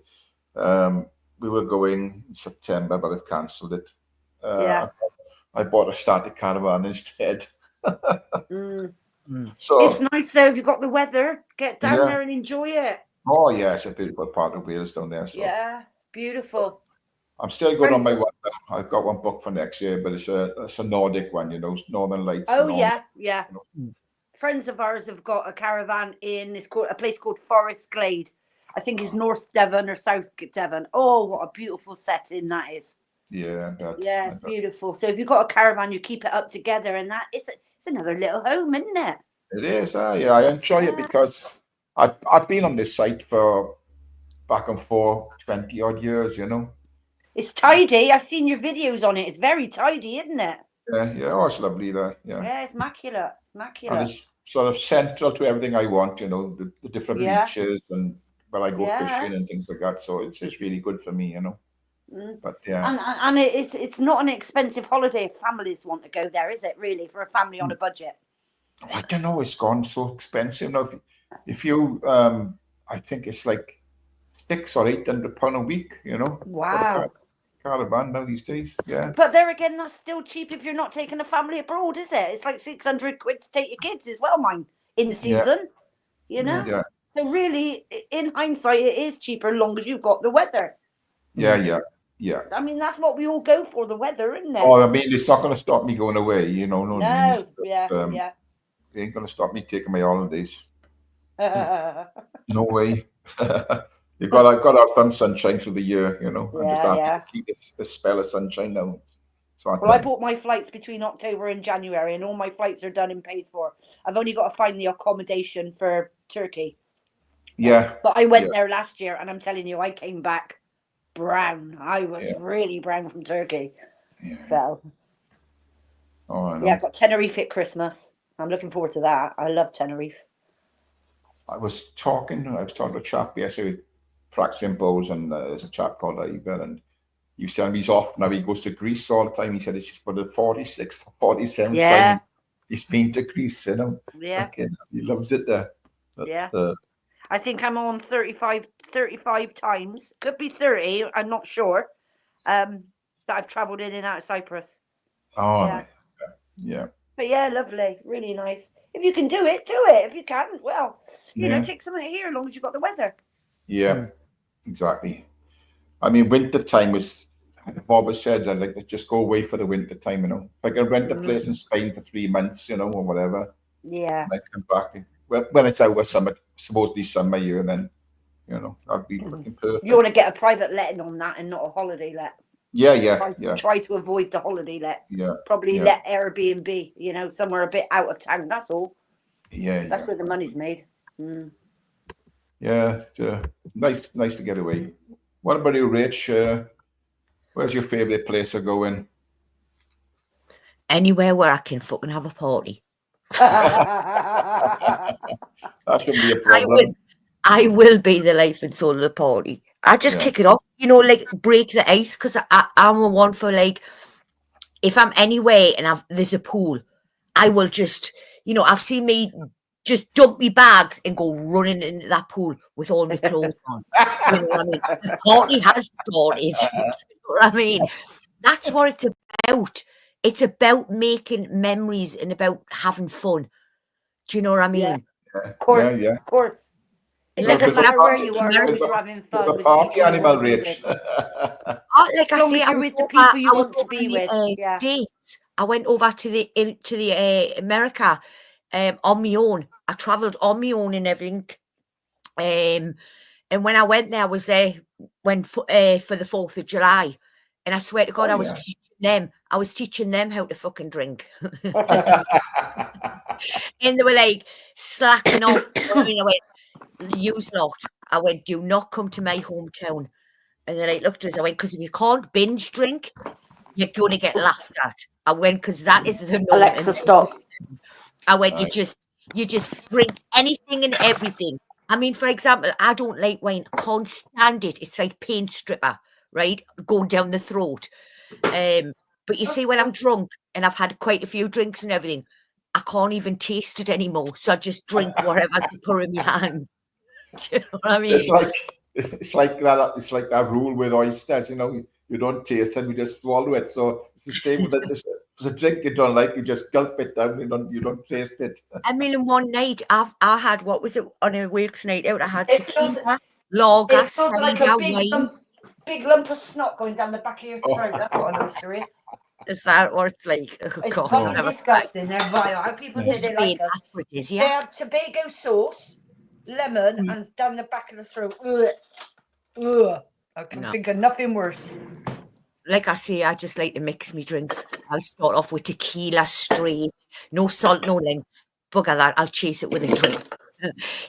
We were going in September, but I've cancelled it. I bought a starter caravan instead. So it's nice though if you've got the weather. Get down there and enjoy it. Oh yeah, it's a beautiful part of Wales down there. So. Yeah, beautiful. I'm still going on my one. I've got one booked for next year, but it's a Nordic one, Northern Lights. Oh yeah. Friends of ours have got a caravan in a place called Forest Glade. I think it's North Devon or South Devon. Oh, what a beautiful setting that is. Yeah, it's beautiful. So if you've got a caravan, you keep it up together, and that it's another little home, isn't it? It is. Yeah, I enjoy it because I've been on this site for back and forth 20 odd years. It's tidy. I've seen your videos on it. It's very tidy, isn't it? Yeah. Oh, it's lovely there. Yeah, it's immaculate. And it's sort of central to everything I want. The different beaches and where I go fishing and things like that. So it's just really good for me. But yeah, and it's not an expensive holiday if families want to go there, is it? Really, for a family on a budget? I don't know. It's gone so expensive now. If you, I think it's like £600 or £800 a week. Wow. Caravan now these days. Yeah. But there again, that's still cheap if you're not taking a family abroad, is it? It's like 600 quid to take your kids as well, mine, in season. Yeah. So really, in hindsight, it is cheaper as long as you've got the weather. Yeah. I mean, that's what we all go for, the weather, isn't it? Oh, I mean, it's not going to stop me going away, No. Yeah. It ain't going to stop me taking my holidays. No way. I've got to have some sunshine through the year, Yeah. Keep a spell of sunshine now. So I bought my flights between October and January, and all my flights are done and paid for. I've only got to find the accommodation for Turkey. Yeah. But I went there last year, and I'm telling you, I came back brown. I was really brown from Turkey. Yeah. So. Oh, I know. Yeah, I got Tenerife at Christmas. I'm looking forward to that. I love Tenerife. I was talking to a chap yesterday, practicing bows, and there's a chap called Ivan, and he was telling me he's off now. He goes to Greece all the time. He said it's just for the 46th or 47th time he's been to Greece, Yeah. Okay, he loves it there. But, I think I'm on 35 times. Could be 30, I'm not sure. That I've travelled in and out of Cyprus. Oh, yeah. But yeah, lovely. Really nice. If you can do it, do it. If you can't, well, take something here as long as you've got the weather. Yeah, exactly. I mean, winter time was, Bob has said, I'd like to just go away for the winter time, If I can rent a place in Spain for 3 months, or whatever. Yeah. And I come back. When it's our summer, supposedly summer year, then, that'd be looking perfect. You want to get a private letting on that and not a holiday let. Yeah. Try to avoid the holiday let. Yeah. Probably let Airbnb, somewhere a bit out of town. That's all. Yeah. That's where the money's made. Yeah, nice to get away. What about you, Rach? Where's your favourite place to go in? Anywhere where I can fucking have a party. That shouldn't be a problem. I will be the life and soul of the party. I just kick it off, like break the ice, because I'm a one for like, if I'm anywhere and there's a pool, I will just, I've seen me just dump me bags and go running into that pool with all my clothes on. You know what I mean? The party has started. You know what I mean? That's what it's about. It's about making memories and about having fun. Do you know what I mean? Yeah. Of course, Yeah. of course. It Like I doesn't said, matter where I'm you are, as long as you're having fun The with the party people you animal, want to be Rach. with. like I As long say, as I you're was with the over, people you I was want to over be in with. the Yeah. States. I went over to the America on my own. I travelled on my own and everything. And when I went there, I was there for the 4th of July. And I swear to God, I was teaching them how to fucking drink. And they were like slacking off. I went, use lot. I went, do not come to my hometown. And then I looked at us, I went, because if you can't binge drink, you're going to get laughed at. I went, because that is the norm. Alexa, stop. I went, you just drink anything and everything. I mean, for example, I don't like wine. I can't stand it. It's like paint stripper, right? Going down the throat. But you see, when I'm drunk and I've had quite a few drinks and everything, I can't even taste it anymore. So I just drink whatever's put in my hand. Do you know what I mean? It's like that. It's like that rule with oysters. You don't taste them, you just swallow it. So it's the same with it. If it's a drink you don't like, you just gulp it down. You don't taste it. I mean, in one night, I had, what was it, on a works night out? I had It feels- tequila, lager, It feels like cider, a wine. big lump of snot going down the back of your throat. That's what an oyster is. Is that what it's like? Oh, It's God, fucking disgusting. They're vile. How people say they like them. They have Tobago sauce, lemon, and down the back of the throat. Ugh. Ugh. I can think of nothing worse. Like I say, I just like to mix me drinks. I'll start off with tequila straight, no salt, no length. Bugger that. I'll chase it with a drink.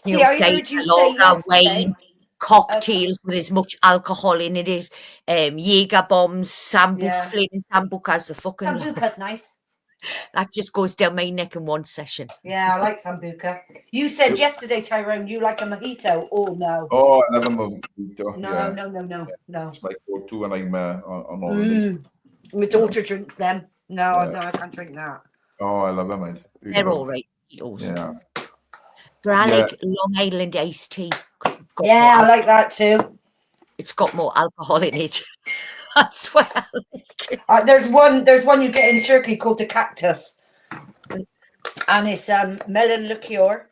See, I heard you say lager, yesterday, wine, cocktails with as much alcohol in it as Jaeger bombs, flaming sambucas. The fucking Sambuca's nice. That just goes down my neck in one session. Yeah, I like sambuca. You said yesterday, Tyrone, you like a mojito. Oh no. Oh, I love a mojito. No. It's my go-to when I'm on holidays. My daughter drinks them. No, I can't drink that. Oh, I love them, mate. They're all right. Yeah. But I like Long Island iced tea. Yeah, I like that too. It's got more alcohol in it. That's what I like. There's one you get in Turkey called the Cactus, and it's melon liqueur,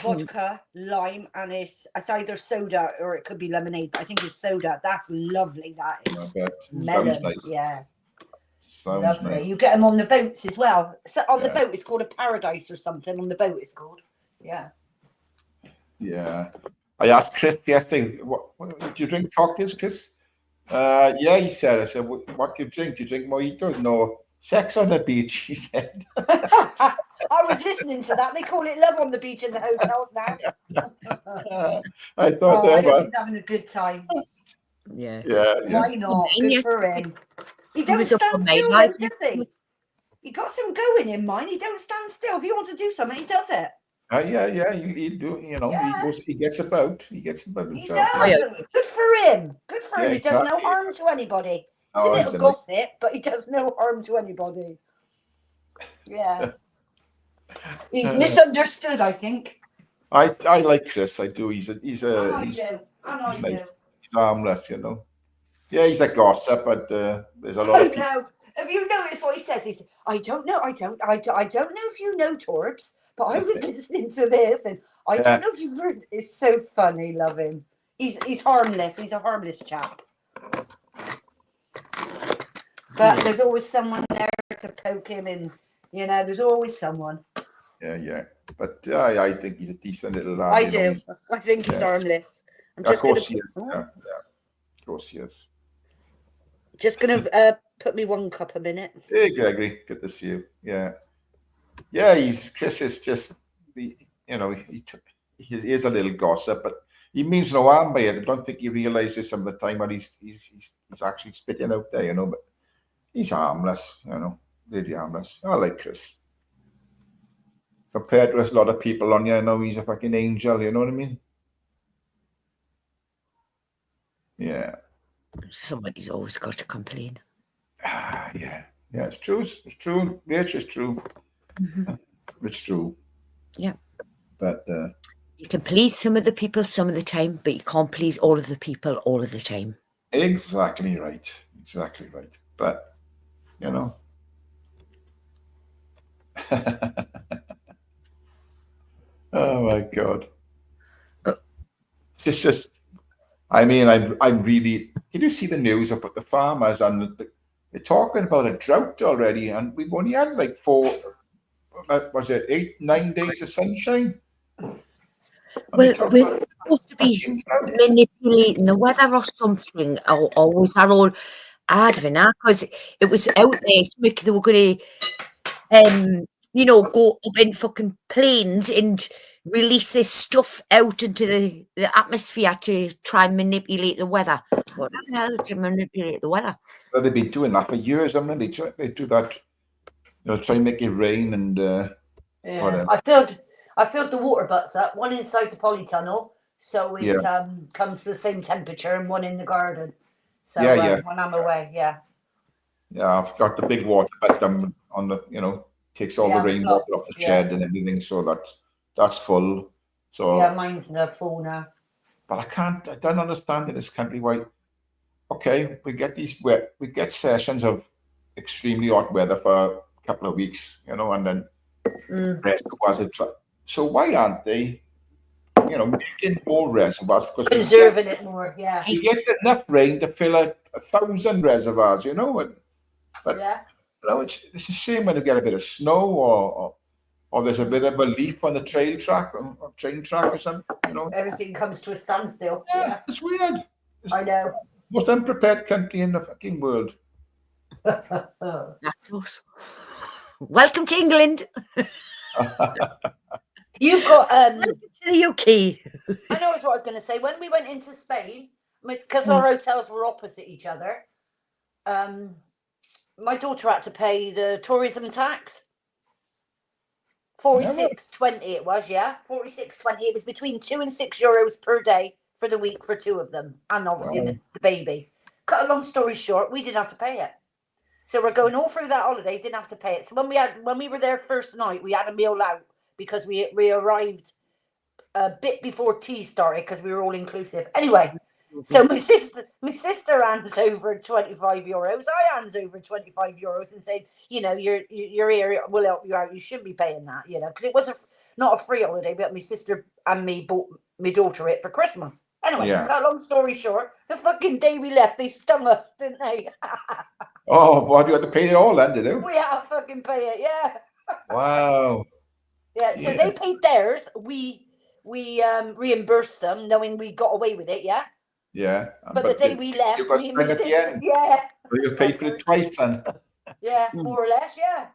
vodka, lime, and it's either soda or it could be lemonade. But I think it's soda. That's lovely. That is melon. Sounds nice. Yeah. Sounds lovely. nice. You get them on the boats as well. So on the boat, it's called a paradise or something. On the boat, it's called. Yeah. Yeah. I asked Chris yesterday, what do you drink cocktails, Chris? Yeah, he said. I said, what do you drink? Do you drink mojitos? No. Sex on the beach, he said. I was listening to that. They call it love on the beach in the hotels now. I thought I hope he's having a good time. Yeah. Why not? Good for him. He don't stand still, though, does he? He got some going in mind. He don't stand still. If he wants to do something, he does it. Yeah, he do. He gets about. He gets about himself. He does. Good for him. Good for him. He does no harm to anybody. He's a little gossip, but he does no harm to anybody. Yeah. He's misunderstood, I think. I like Chris. I do. He's nice. He's harmless, Yeah, he's a gossip, but there's a lot of people. Know. Have you noticed what he says? He says, I don't know if you know Torbs, but I was listening to this and I don't know if you've heard. It's so funny, love him. He's harmless. He's a harmless chap. But there's always someone there to poke him in. There's always someone. Yeah. But I think he's a decent little lad. I do. I think he's harmless. Of course he is. Yeah. Of course he is. Just gonna put me one cup a minute. Hey, Gregory, good to see you. Yeah. Chris is just, he he is a little gossip, but he means no harm by it. I don't think he realizes some of the time what he's actually spitting out there, but he's harmless, really harmless. I like Chris. Compared to a lot of people on here, he's a fucking angel, you know what I mean? Yeah. Somebody's always got to complain. Yeah, it's true. It's true. Rich, it's true. Mm-hmm. It's true. Yeah. But you can please some of the people some of the time, but you can't please all of the people all of the time. Exactly right. But, oh my God. It's just, I mean, I'm really, did you see the news about the farmers and they're talking about a drought already, and we've only had like 8, 9 days of sunshine? Well, we're supposed to be manipulating the weather or something, or was that all advent? Because it was out there, they were going to, go up in fucking planes and release this stuff out into the atmosphere to try and manipulate the weather. What the hell to manipulate the weather? Well, they've been doing that for years, haven't they? They do that, try and make it rain and yeah. I filled the water butts up, one inside the polytunnel, so it comes to the same temperature, and one in the garden. So when I'm away, yeah, I've got the big water butt on the, takes all the rainwater off the shed and everything, so that's full. So yeah, mine's full now. But I don't understand in this country why. Okay, we get sessions of extremely hot weather for a couple of weeks, and then reservoirs. So why aren't they, making more reservoirs? Because preserving it more, yeah. You get enough rain to fill 1,000 reservoirs, But it's a shame when you get a bit of snow or there's a bit of a leaf on the train track or something, Everything comes to a standstill. Yeah. It's weird. I know. Most unprepared country in the fucking world. Welcome to England. You've got welcome to the UK. I know what I was going to say. When we went into Spain, because our hotels were opposite each other, my daughter had to pay the tourism tax. 46.20 it was, 46.20. It was between €2 and €6 per day for the week for two of them, and obviously the baby. Cut a long story short, we didn't have to pay it. So we're going all through that holiday, didn't have to pay it. So when we were there first night, we had a meal out because we arrived a bit before tea started because we were all inclusive. Anyway, so my sister hands over €25. I hands over €25 and said, your area will help you out. You shouldn't be paying that, because it was not a free holiday, but my sister and me bought my daughter it for Christmas. Anyway, cut a long story short, the fucking day we left, they stung us, didn't they? Oh, boy, you had to pay it all then, did you? We had to fucking pay it, yeah. Wow. Yeah, so they paid theirs. We reimbursed them, knowing we got away with it, yeah? Yeah. But the day we left, me and my sister, So you paid for it twice then? Yeah, more or less, yeah.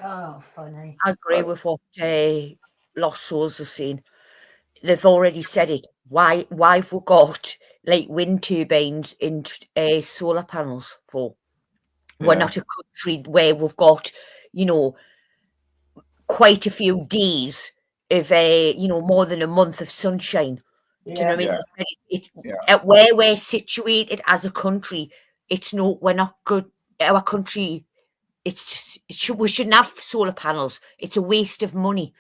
Oh, funny. I agree with what Lost Souls are saying. They've already said it. Why have we got like wind turbines and solar panels for? We're not a country where we've got, quite a few days of more than a month of sunshine. Do you know what I mean? Where we're situated as a country, we're not good. Our country, we shouldn't have solar panels. It's a waste of money.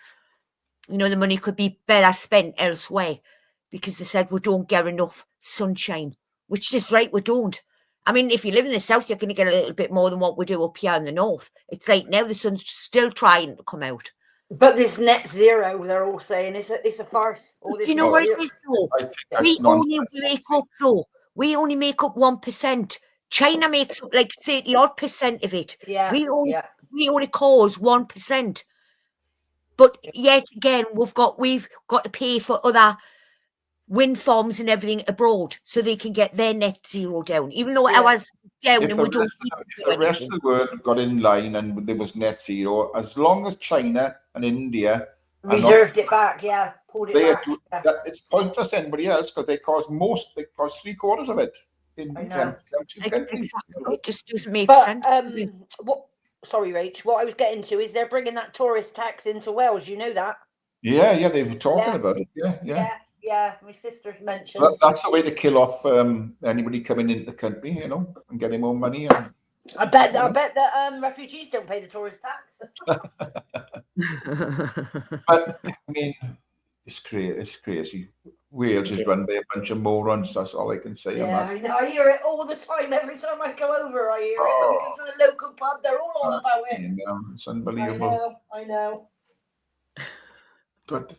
The money could be better spent elsewhere, because they said we don't get enough sunshine, which is right, we don't. I mean, if you live in the south, you're going to get a little bit more than what we do up here in the north. It's like now the sun's still trying to come out. But this net zero, they're all saying, it's a farce. Do you know what it is, though? We only make up 1%. China makes up like 30-odd% of it. Yeah. We only cause 1%. But yet again, we've got to pay for other wind farms and everything abroad so they can get their net zero down, even though ours down and we don't. If the rest of the world got in line and there was net zero, as long as China and India Reserved it back, yeah. Pulled it back. It's pointless to anybody else because they cause 3/4 of it. I know. Exactly. It just doesn't make But sense. sorry, Rach, what I was getting to is they're bringing that tourist tax into Wales. You know that? Yeah, they were talking about it. Yeah. My sister's mentioned. That's the way to kill off anybody coming into the country, and getting more money. I bet that refugees don't pay the tourist tax. But I mean, it's crazy. Wales is run by a bunch of morons. That's all I can say on that. I know. I hear it all the time. Every time I go over, I hear it. When we go to the local pub, they're all on about it. It's unbelievable. I know. But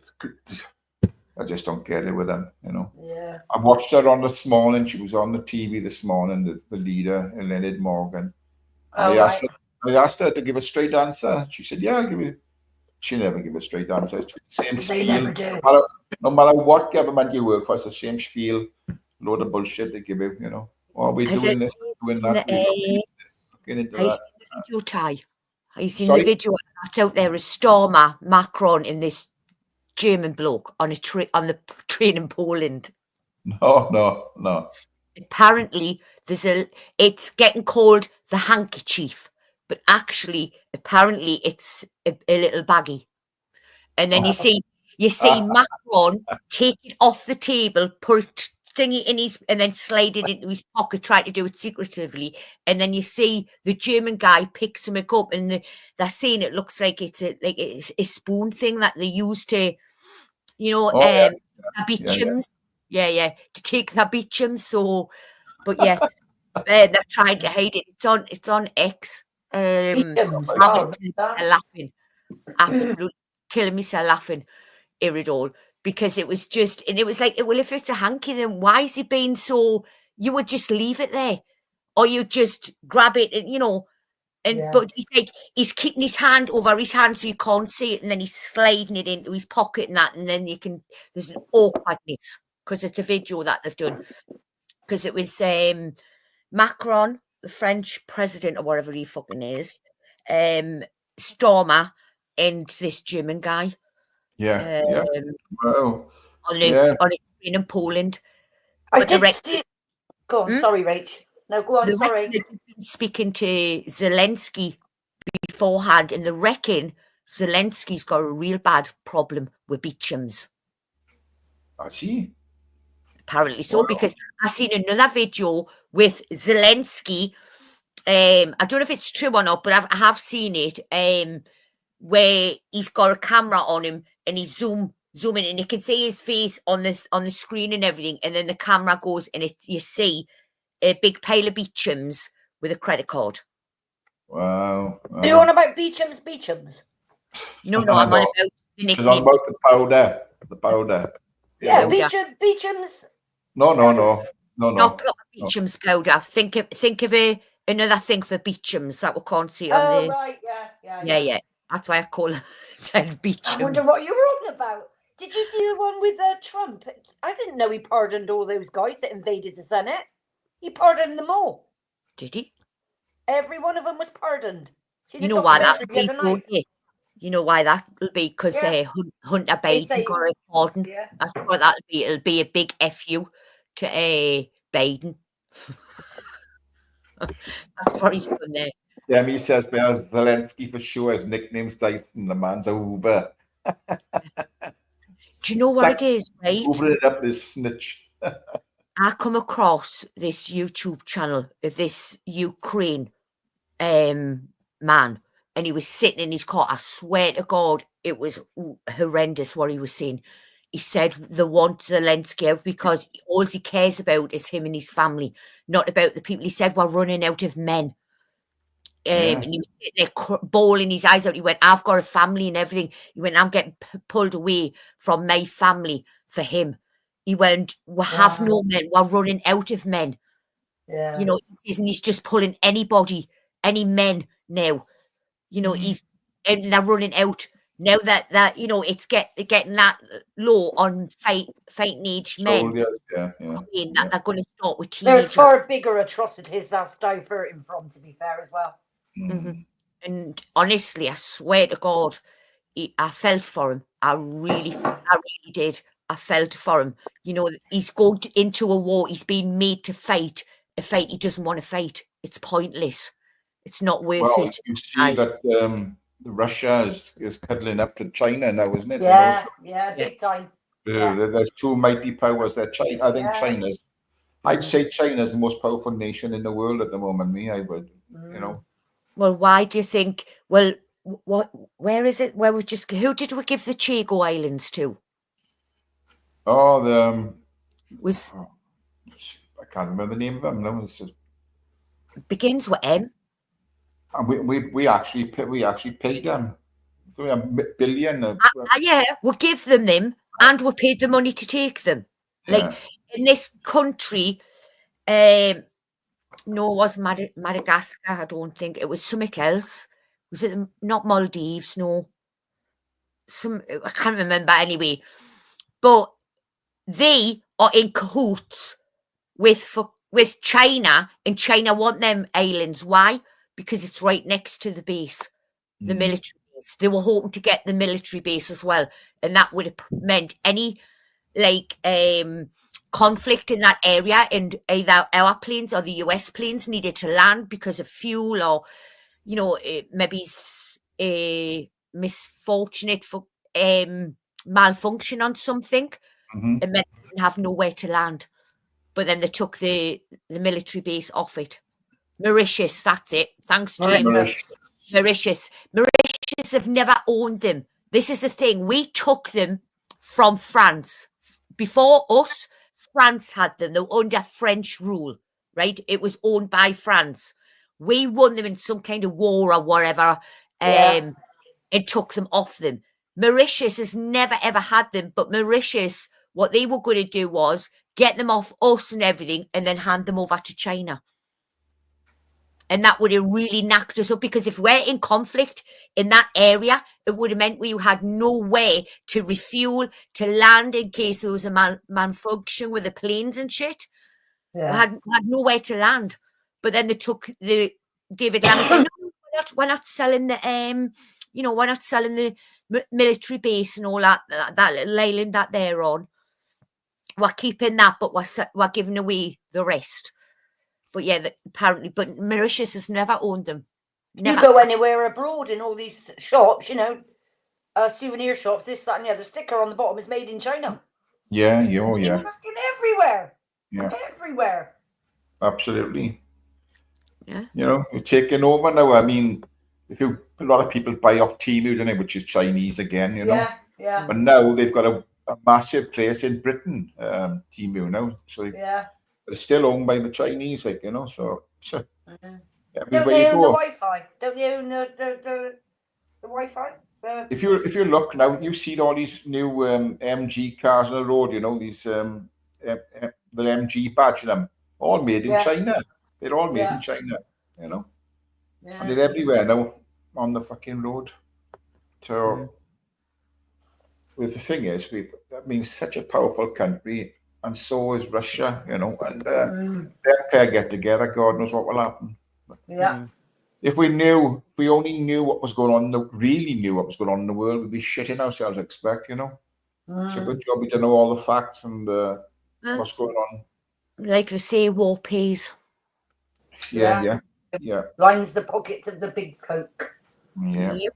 I just don't get it with them, Yeah. I watched her on this morning. She was on the TV this morning, the leader, Leonard Morgan. I asked her to give a straight answer. She said, "Yeah, I'll give you." She never give a straight answer. It's the same spiel. Never do. No matter what government you work for, it's the same spiel. Load of bullshit they give you, Oh, we're doing this, doing that. Looking into that. The video, Ty? Have you seen the video that's out there? A Stormer, Macron, and this German bloke on the train in Poland. No. Apparently, it's getting called the handkerchief, but actually, apparently, it's a little baggie. And then you see Macron take it off the table, put thingy in and then slide it into his pocket, try to do it secretively. And then you see the German guy picks him up, and they're saying it looks like it's a spoon thing that they use to, beachums. Yeah, to take the beachums. So, but yeah, they're trying to hide it. It's on X. Laughing, absolutely killing myself laughing, Iridol, because it was like, well, if it's a hanky, then why is it being so? You would just leave it there, or you just grab it, and but he's keeping his hand over his hand so you can't see it, and then he's sliding it into his pocket and that, and then there's an awkwardness because it's a video that they've done, because it was Macron, the French president or whatever he fucking is, Stormer, and this German guy. Wow. On a train in Poland. I did see it. Go on, sorry, Rach. No, go on, sorry. Speaking to Zelensky beforehand, and they reckon Zelensky's got a real bad problem with beachums. I see. Apparently so, because I seen another video with Zelensky. I don't know if it's true or not, but I have seen it. Where he's got a camera on him and he's zooming, and you can see his face on the screen and everything, and then the camera goes and you see a big pile of beachums with a credit card. Wow. Are you on about beachums? No, I'm on about the nickname. I'm about the powder. Yeah, beachums. No. Not beachums powder. Think of another thing for beachums that we can't see on the. Right, yeah. That's why I call it beachums. I wonder what you were on about. Did you see the one with Trump? I didn't know he pardoned all those guys that invaded the Senate. He pardoned them all. Did he? Every one of them was pardoned. You know why that will be? You know why that will be? Because Hunter Biden got a pardon. Yeah. That's what that'll be. It'll be a big FU to Biden. That's what he's done there. Jamie says Zelensky for sure. His nickname's Dyson. The man's a Hoover. Do you know what it is, right? Hoovering it up this snitch. I come across this YouTube channel of this Ukraine man, and he was sitting in his car. I swear to God, it was horrendous what he was saying. He said they want Zelensky out because all he cares about is him and his family, not about the people. He said we're running out of men. And he was sitting there bawling his eyes out. He went, I've got a family and everything. He went, I'm getting pulled away from my family for him. He went, we have no men. We're running out of men. Yeah. He's just pulling any men now. They're running out now that it's getting that low on fighting age men. That they're going to start with teenagers. There's far bigger atrocities that's diverting from, to be fair, as well. Mm-hmm. And honestly, I swear to God, I felt for him. I really did. I felt for him. You know, he's going into a war. He's being made to fight a fight he doesn't want to fight. It's pointless. It's not worth Well, it. you see that Russia is cuddling up to China now, isn't it? Yeah, Yeah. big time. Yeah. There's two mighty powers there. China, I think Yeah. China's. I'd say China's the most powerful nation in the world at the moment. I would. You know. Well, why do you think? Well, what? Where is it? Where we just? Who did we give the Chigo Islands to? Oh, the Was I can't remember the name of them. No, it's just, begins with M. and we actually paid them $1 billion. Yeah, we give them, and we paid the money to take them. Like in this country, no, it wasn't Madagascar. I don't think it was something else. Was it not Maldives? No, I can't remember anyway. But they are in cahoots with China, and China want them islands. Why? Because it's right next to the base, the military base. They were hoping to get the military base as well, and that would have meant any conflict in that area, and either our planes or the US planes needed to land because of fuel, or maybe misfortunate for malfunction on something, and then they didn't have nowhere to land. But then they took the military base off it. Mauritius, that's it. Thanks, James. Mauritius have never owned them. This is the thing. We took them from France. Before us, France had them. They were under French rule, right? It was owned by France. We won them in some kind of war or whatever, and took them off them. Mauritius has never, ever had them. But Mauritius, what they were going to do was get them off us and everything, and then hand them over to China. And that would have really knocked us up, because if we're in conflict in that area, it would have meant we had no way to refuel, to land in case there was a malfunction with the planes and shit. Yeah. We had nowhere to land. But then they took the David Lamb and said, no, we're not selling the we're not selling the military base and all that little island that they're on. We're keeping that, but we're giving away the rest. But yeah, apparently, but Mauritius has never owned them. Never. You go anywhere abroad in all these shops, souvenir shops, this, that, and the other, sticker on the bottom is made in China. Yeah. Fucking everywhere. Yeah. Everywhere. Absolutely. Yeah. You're taking over now. I mean, a lot of people buy off Temu, don't they, which is Chinese again, Yeah. But now they've got a massive place in Britain, Temu now. So it's still owned by the Chinese, so Don't everywhere they you own go. the Wi-Fi? Don't they own the Wi-Fi? If you look now, you see all these new MG cars on the road. These the MG badge in them, all made in China. They're all made in China. And they're everywhere now on the fucking road. So, the thing is, we're such a powerful country. And so is Russia, and their pair get together, God knows what will happen. Yeah. If we only knew what was going on, really knew what was going on in the world, we'd be shitting ourselves, I expect, It's a good job we don't know all the facts and what's going on. Like they say, war pays. Yeah. Lines the pockets of the big folk. Yeah. Yep.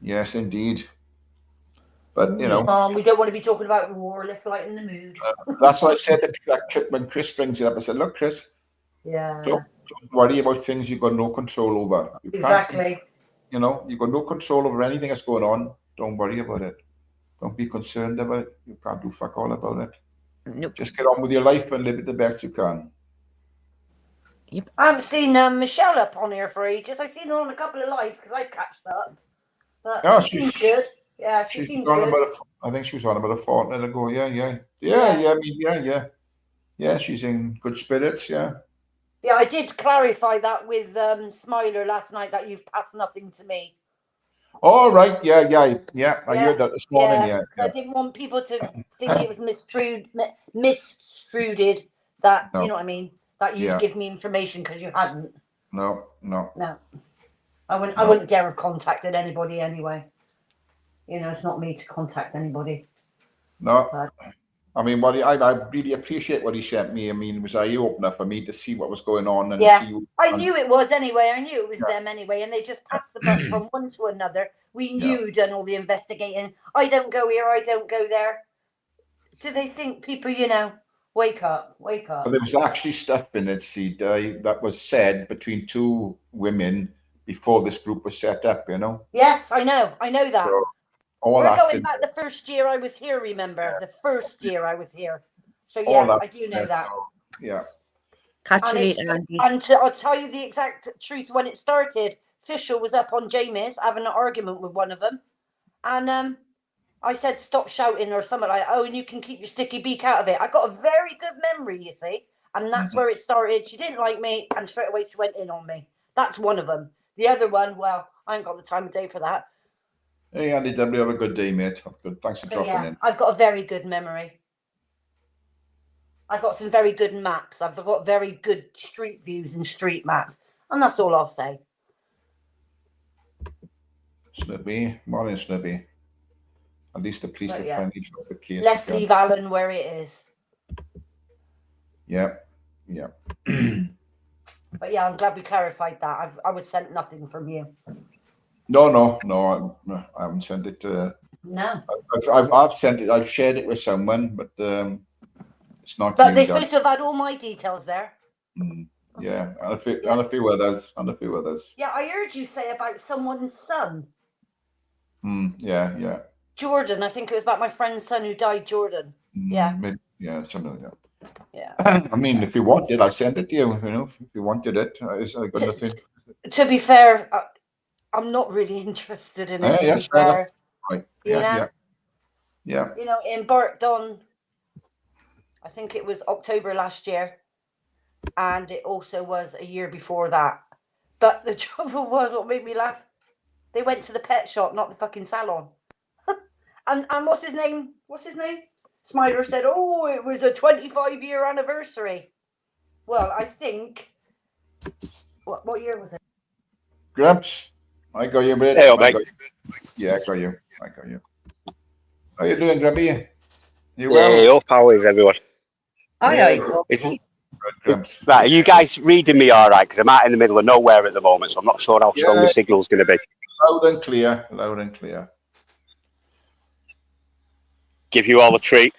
Yes, indeed. But, we don't want to be talking about war. Let's lighten the mood. That's what I said when Chris brings it up. I said, look, Chris, don't worry about things you've got no control over. Exactly. You've got no control over anything that's going on. Don't worry about it. Don't be concerned about it. You can't do fuck all about it. Nope. Just get on with your life and live it the best you can. Yep. I haven't seen Michelle up on here for ages. I've seen her on a couple of lives because I've catched up. But she seems good. Yeah, she seems good. I think she was on about a fortnight ago. Yeah. Yeah, she's in good spirits. Yeah. Yeah, I did clarify that with Smiler last night, that you've passed nothing to me. Oh, right. Yeah. I heard that this morning. Yeah. I didn't want people to think it was misstrued that, you know what I mean, that you'd give me information, because you hadn't. No. I wouldn't dare have contacted anybody anyway. You know, it's not me to contact anybody. No. But I mean, I really appreciate what he sent me. I mean, it was an eye-opener for me to see what was going on and yeah, see. I knew it was anyway. I knew it was them anyway, and they just passed the buck from one to another. We knew you'd done all the investigating. I don't go here. I don't go there. Do they think people, you know, wake up, wake up? But there was actually stuff in it, see, that was said between two women before this group was set up, you know? Yes, I know that. So, all We're that going in- back the first year I was here, remember? The first year I was here. So, all yeah, that I do in know it, that. so, yeah. Catch you And, later, Andy. I'll tell you the exact truth. When it started, Fisher was up on Jamie's having an argument with one of them. And I said, stop shouting or something like, oh, and you can keep your sticky beak out of it. I got a very good memory, you see. And that's where it started. She didn't like me, and straight away she went in on me. That's one of them. The other one, well, I ain't got the time of day for that. Hey, Andy W, have a good day, mate. Good. Thanks for dropping in. I've got a very good memory. I've got some very good maps. I've got very good street views and street maps. And that's all I'll say. Snippy. Morning, Snippy. At least the police have finally dropped the case. Let's leave Alan where it is. Yeah. Yeah. But yeah, I'm glad we clarified that. I was sent nothing from you. No. I haven't sent it. No. I've sent it. I've shared it with someone, but it's not. But they're supposed to have had all my details there. Yeah, and a few others. Yeah, I heard you say about someone's son. Yeah. Jordan, I think it was about my friend's son who died. Jordan. Yeah, something like that. Yeah. I mean, if you want it, I'll send it to you. You know, if you wanted it, I got nothing. To be fair, I'm not really interested in it. To be fair, right. Yeah. You know, it embarked on, I think it was October last year, and it also was a year before that. But the trouble was, what made me laugh, they went to the pet shop, not the fucking salon. and what's his name? Smiler said, oh, it was a 25-year anniversary. Well, I think, what year was it? Gramps, I got you, mate. Hey, mate. Yeah, I got you. How you doing, Grumpy? You well? Yeah, how is everyone? Aye. Right, are you guys reading me all right? Because I'm out in the middle of nowhere at the moment, so I'm not sure how strong the signal's going to be. Loud and clear. Give you all a treat.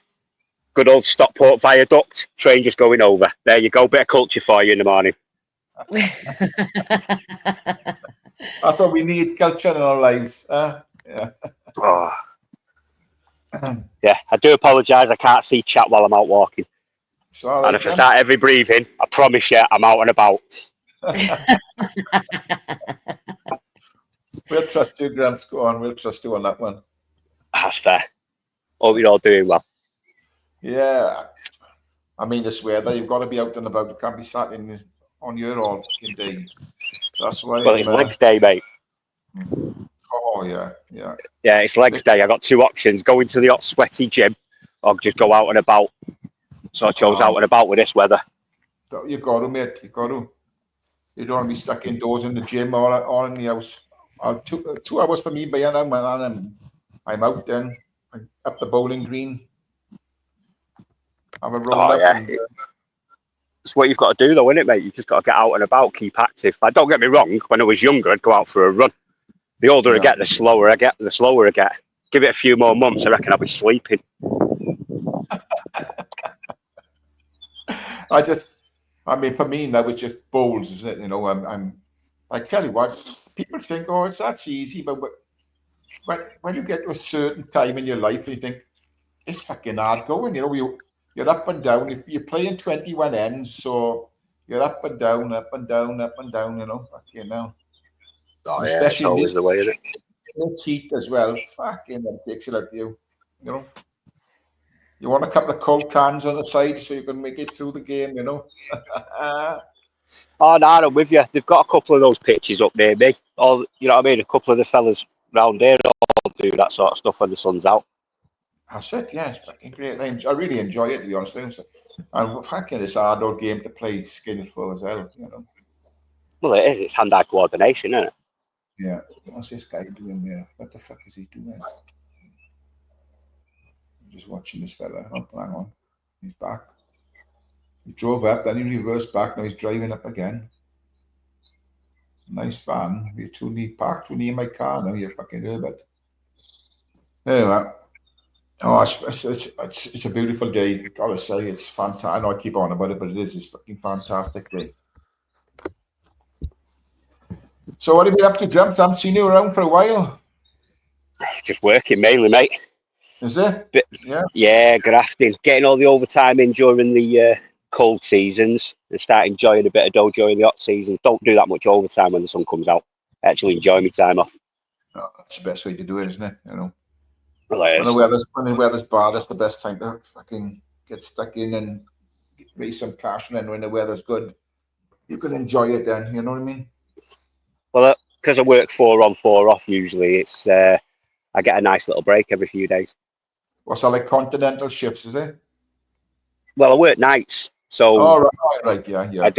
Good old Stockport Viaduct, train just going over. There you go, bit of culture for you in the morning. I thought we need culture in our lives. Yeah. Oh. Yeah, I do apologise. I can't see chat while I'm out walking. Sorry, and if I start heavy breathing, I promise you, I'm out and about. We'll trust you, Gramps. Go on. We'll trust you on that one. That's fair. Hope you're all doing well. Yeah. I mean, this weather, you've got to be out and about. You can't be sat in on your all day. That's why. Well, it's legs day, mate. Oh, yeah. Yeah, it's legs day. I got two options: go into the hot, sweaty gym, or just go out and about. So I chose out and about with this weather. You got to, mate. You got to. You don't want to be stuck indoors in the gym or in the house. 2 hours for me, but yeah, I'm out then. I'm up the bowling green. Have a roll up. Yeah. It's what you've got to do, though, isn't it, mate? You've just got to get out and about, keep active. Like, don't get me wrong. When I was younger, I'd go out for a run. The older I get, the slower I get. Give it a few more months, I reckon I'll be sleeping. I mean, for me now, it's just bowls, isn't it? You know, I tell you what, people think, oh, that's easy, but when you get to a certain time in your life, you think it's fucking hard going. You know, you're up and down. You're playing 21 ends, so you're up and down. You know, fucking hell. Oh, yeah, it's always the way, isn't it? It's heat as well. Fucking hell, takes it out of you. You know. You want a couple of cold cans on the side so you can make it through the game, you know. Oh, no, I'm with you. They've got a couple of those pitches up near me. Or, you know what I mean? A couple of the fellas round here all do that sort of stuff when the sun's out. That's it, yeah. It's fucking great. I really enjoy it, to be honest. And fucking it's a hard old game to play skillful as well, you know. Well, it is. It's hand-eye coordination, isn't it? Yeah. What's this guy doing there? What the fuck is he doing? Just watching this fella. Oh, hang on. He's back. He drove up, then he reversed back. Now he's driving up again. Nice van. You're too parked too near my car now, you fucking Herbert. Anyway. Oh, it's a beautiful day. Gotta say, it's fantastic. I know I keep on about it, but it is. It's a fucking fantastic day. So what have you been up to, Grumps? I haven't seen you around for a while. Just working mainly, mate. Is it? Yeah, grafting. Getting all the overtime in during the cold seasons and start enjoying a bit of dough during the hot seasons. Don't do that much overtime when the sun comes out. Actually enjoy my time off. Oh, that's the best way to do it, isn't it? You know. Well, When the weather's bad, that's the best time to fucking get stuck in and raise some cash. And then when the weather's good, you can enjoy it then. You know what I mean? Well, because I work 4 on 4 off usually, it's I get a nice little break every few days. What's that, like continental shifts, is it? Well, I work nights, so right, yeah. I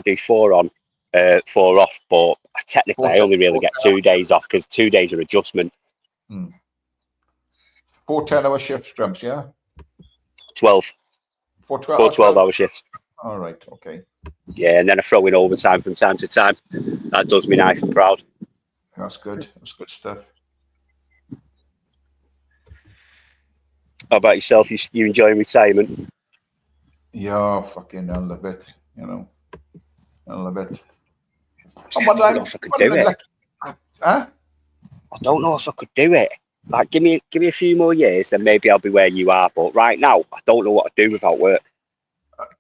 do 4 on, 4 off, but technically I only really get 2 days off because 2 days are adjustment. 4 10-hour shifts, Grumps, yeah? 12. 4 12-hour shifts. All right, okay. Yeah, and then I throw in overtime from time to time. That does me nice and proud. That's good. That's good stuff. How about yourself? You enjoying retirement? Yeah, fucking I love it. You know, I love it. I don't know if I could do it. Huh? I don't know if I could do it. Like, give me a few more years, then maybe I'll be where you are. But right now, I don't know what to do without work.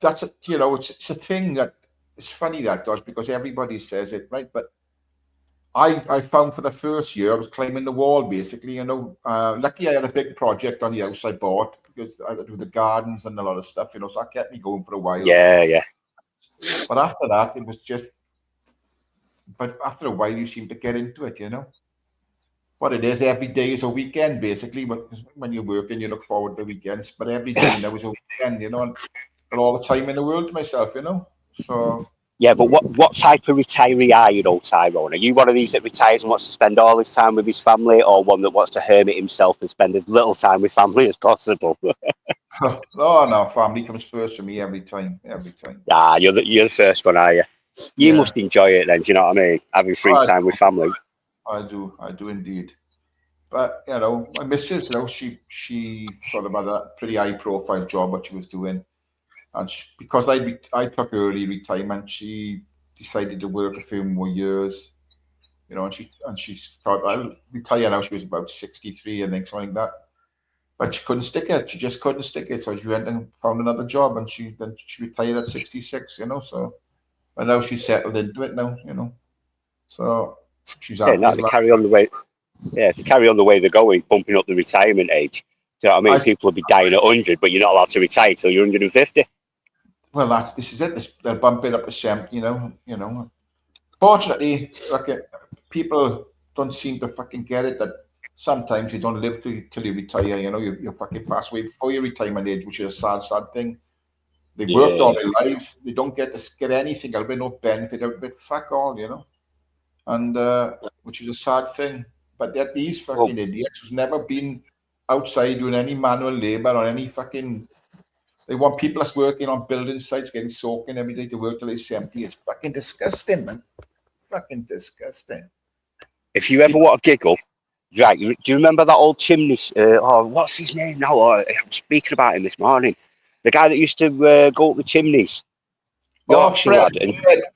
That's a, you know, it's a thing that it's funny that does because everybody says it, right? But I found for the first year I was climbing the wall basically. You know, lucky I had a big project on the house I bought because I had to do the gardens and a lot of stuff. You know, so that kept me going for a while. Yeah. But after that, it was just. But after a while, you seem to get into it. You know. What it is, every day is a weekend, basically. But when you're working, you look forward to the weekends. But every day now is a weekend, you know, and got all the time in the world to myself, you know. So yeah, but what type of retiree are you, though, Tyrone? Are you one of these that retires and wants to spend all his time with his family, or one that wants to hermit himself and spend as little time with family as possible? no, family comes first for me every time. Ah, you're the first one, are you? You must enjoy it then. Do you know what I mean? Having free time with family. I do indeed. But you know, my missus, you know, she sort of had a pretty high profile job what she was doing, and because I took early retirement, she decided to work a few more years, you know, and she thought I'll retire now. She was about 63, I think, something like that. But she couldn't stick it. She just couldn't stick it. So she went and found another job, and she retired at 66, you know. So, and now she's settled into it now, you know. So she's saying that to carry on the way. Yeah, to carry on the way they're going, bumping up the retirement age. Do you know what I mean? People will be dying at 100, but you're not allowed to retire till you're 150. Well, this is it. They're bumping up to 70, you know. Fortunately, people don't seem to fucking get it that sometimes you don't live till you retire. You know, you fucking pass away before your retirement age, which is a sad thing. They've worked all their lives. They don't get anything out of it, no benefit out of it. Fuck all, you know. And which is a sad thing. But yet these fucking idiots who's never been outside doing any manual labor or any fucking. They want people that's working on building sites getting soaking every day to work till they're 70. It's fucking disgusting, man. Fucking disgusting. If you ever want to giggle, right? Do you remember that old chimney? What's his name now? I'm speaking about him this morning. The guy that used to go up the chimneys. Yorkshire lad.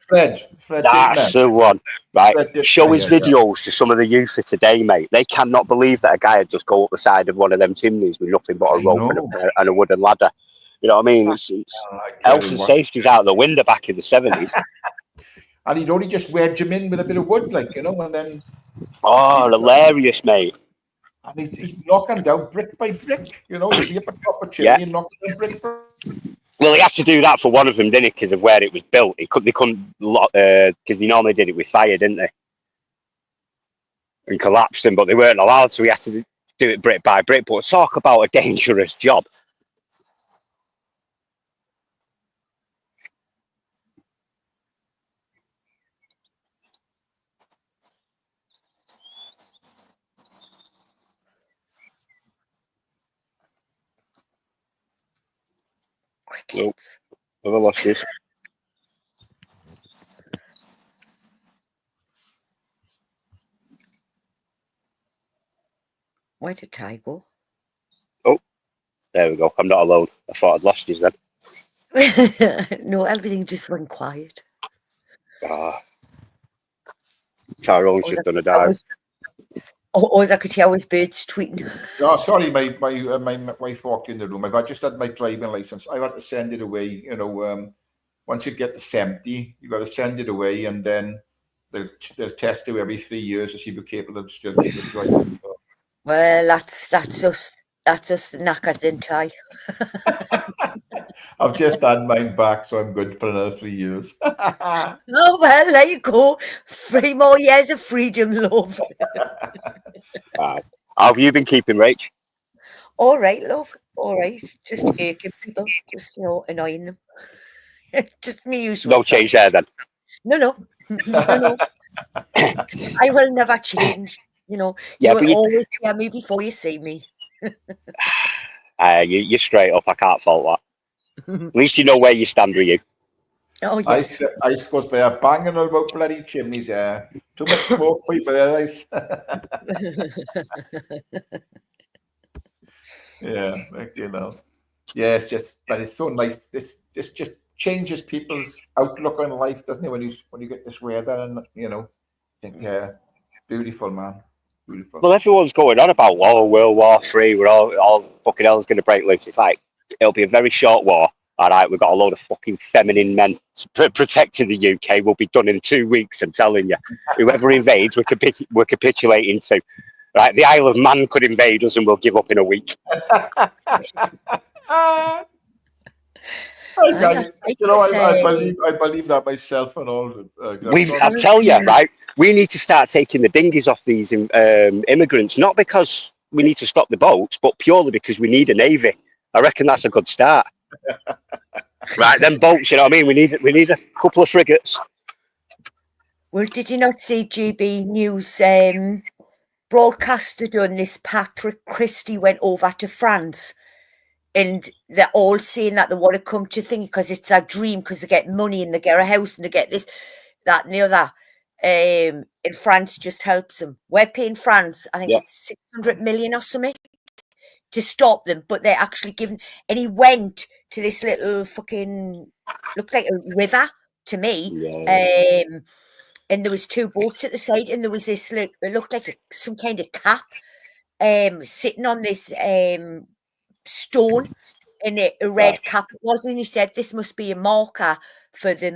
Fred. That's the one, right? Show his videos to some of the youth of today, mate. They cannot believe that a guy would just go up the side of one of them chimneys with nothing but a rope and a wooden ladder. You know what I mean? It's health and safety's out the window back in the 70s. And he'd only just wedge him in with a bit of wood, like, you know, and then. Oh, hilarious, mate. And he'd knock him down brick by brick, you know, he'd be up a proper chimney and knock him down brick by brick. Well, he had to do that for one of them, didn't he? Because of where it was built. They couldn't, because he normally did it with fire, didn't they? And collapsed them, but they weren't allowed, so he had to do it brick by brick. But talk about a dangerous job. Crackheads. Never lost this. Where did Ty go? Oh, there we go. I'm not alone. I thought I'd lost you then. No, everything just went quiet. Tyrone should have done a dive. Or as I could hear his birds tweeting. Oh, sorry, my wife walked in the room. I just had my driving license. I had to send it away. You know, once you get to 70, you got to send it away, and then they'll test you every 3 years to see if you're capable of still keep it driving. Well, that's us knackered then, Ty. I've just had mine back, so I'm good for another 3 years. Oh well, there you go. 3 more years of freedom, love. How have you been keeping, Rach? All right, love. All right. Just irking people. Just, annoying them. Just me usual. No change there then. No. I will never change. You Yeah, will always hear me before you see me. You're straight up. I can't fault that. At least you know where you stand with you. Oh, yes. I suppose by a banging about bloody chimneys. Too much smoke for you, but nice. Yeah, Yeah, but it's so nice. This just changes people's outlook on life, doesn't it? When you get this weather, and think, beautiful, man, beautiful. Well, everyone's going on about World War III. We're all fucking hell's going to break loose. It's like it'll be a very short war. All right, we've got a load of fucking feminine men protecting the UK. We'll be done in 2 weeks. I'm telling you. Whoever invades, we're capitulating to. Right, the Isle of Man could invade us, and we'll give up in a week. I believe that myself and all. I'll tell you, right? We need to start taking the dinghies off these immigrants, not because we need to stop the boats, but purely because we need a navy. I reckon that's a good start. Right, them boats, you know what I mean? We need a couple of frigates. Well, did you not see GB News broadcaster done this? Patrick Christie went over to France, and they're all saying that they want to come to think because it's a dream, because they get money and they get a house and they get this, that, and the other. And France just helps them. We're paying France, I think it's 600 million or something to stop them, but they're actually giving. And he went to this little fucking, looked like a river to me. Yeah. And there was 2 boats at the side, and there was this, it looked like some kind of cap sitting on this stone, and a red cap it was, and he said this must be a marker for the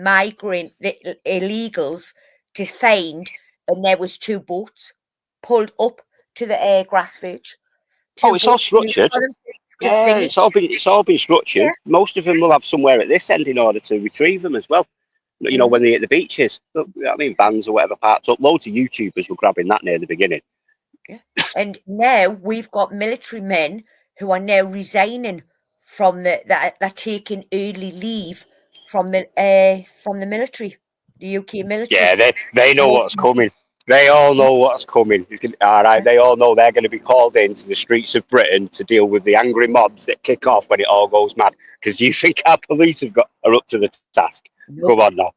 illegals to find. And there was 2 boats pulled up to the grass verge. It's all structured. Yeah, it's all been structured. Yeah. Most of them will have somewhere at this end in order to retrieve them as well. You know, when they're at the beaches. I mean, vans or whatever parts up. Loads of YouTubers were grabbing that near the beginning. Yeah. And now we've got military men who are now resigning from they're taking early leave from the military, the UK military. Yeah, they know what's coming. They all know what's coming. All right, they all know they're going to be called into the streets of Britain to deal with the angry mobs that kick off when it all goes mad. Because do you think our police are up to the task? Nope. Come on now.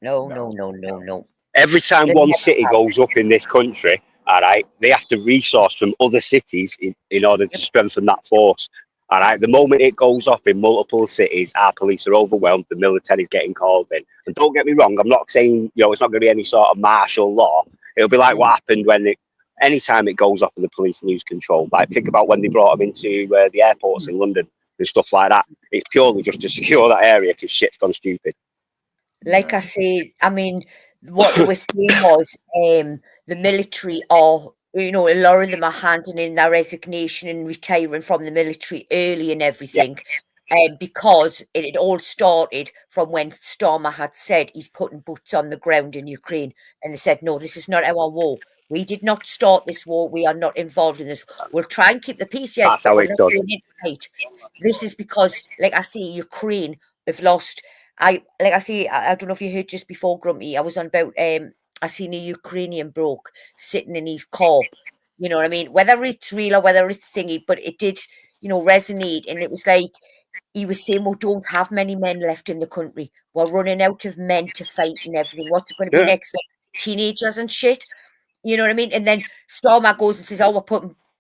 No. Every time one city goes up in this country, all right, they have to resource from other cities in order to strengthen that force. All right, the moment it goes off in multiple cities, our police are overwhelmed, the military is getting called in. And don't get me wrong, I'm not saying, it's not going to be any sort of martial law. It'll be like what happened when anytime it goes off and the police lose control. Like, think about when they brought them into the airports in London and stuff like that. It's purely just to secure that area because shit's gone stupid. Like I say, I mean, what they were saying was the military are, a lot of them are handing in their resignation and retiring from the military early and everything. Because it all started from when Starmer had said he's putting boots on the ground in Ukraine. And they said, no, this is not our war. We did not start this war. We are not involved in this. We'll try and keep the peace, yes. That's how it's done. This is because, like I say, Ukraine have lost. I don't know if you heard just before, Grumpy, I was on about, I seen a Ukrainian bloke sitting in his car. You know what I mean? Whether it's real or whether it's thingy, but it did, resonate. And it was like, he was saying, we don't have many men left in the country. We're running out of men to fight and everything. What's going to be next? Like teenagers and shit. You know what I mean? And then Stormer goes and says, oh,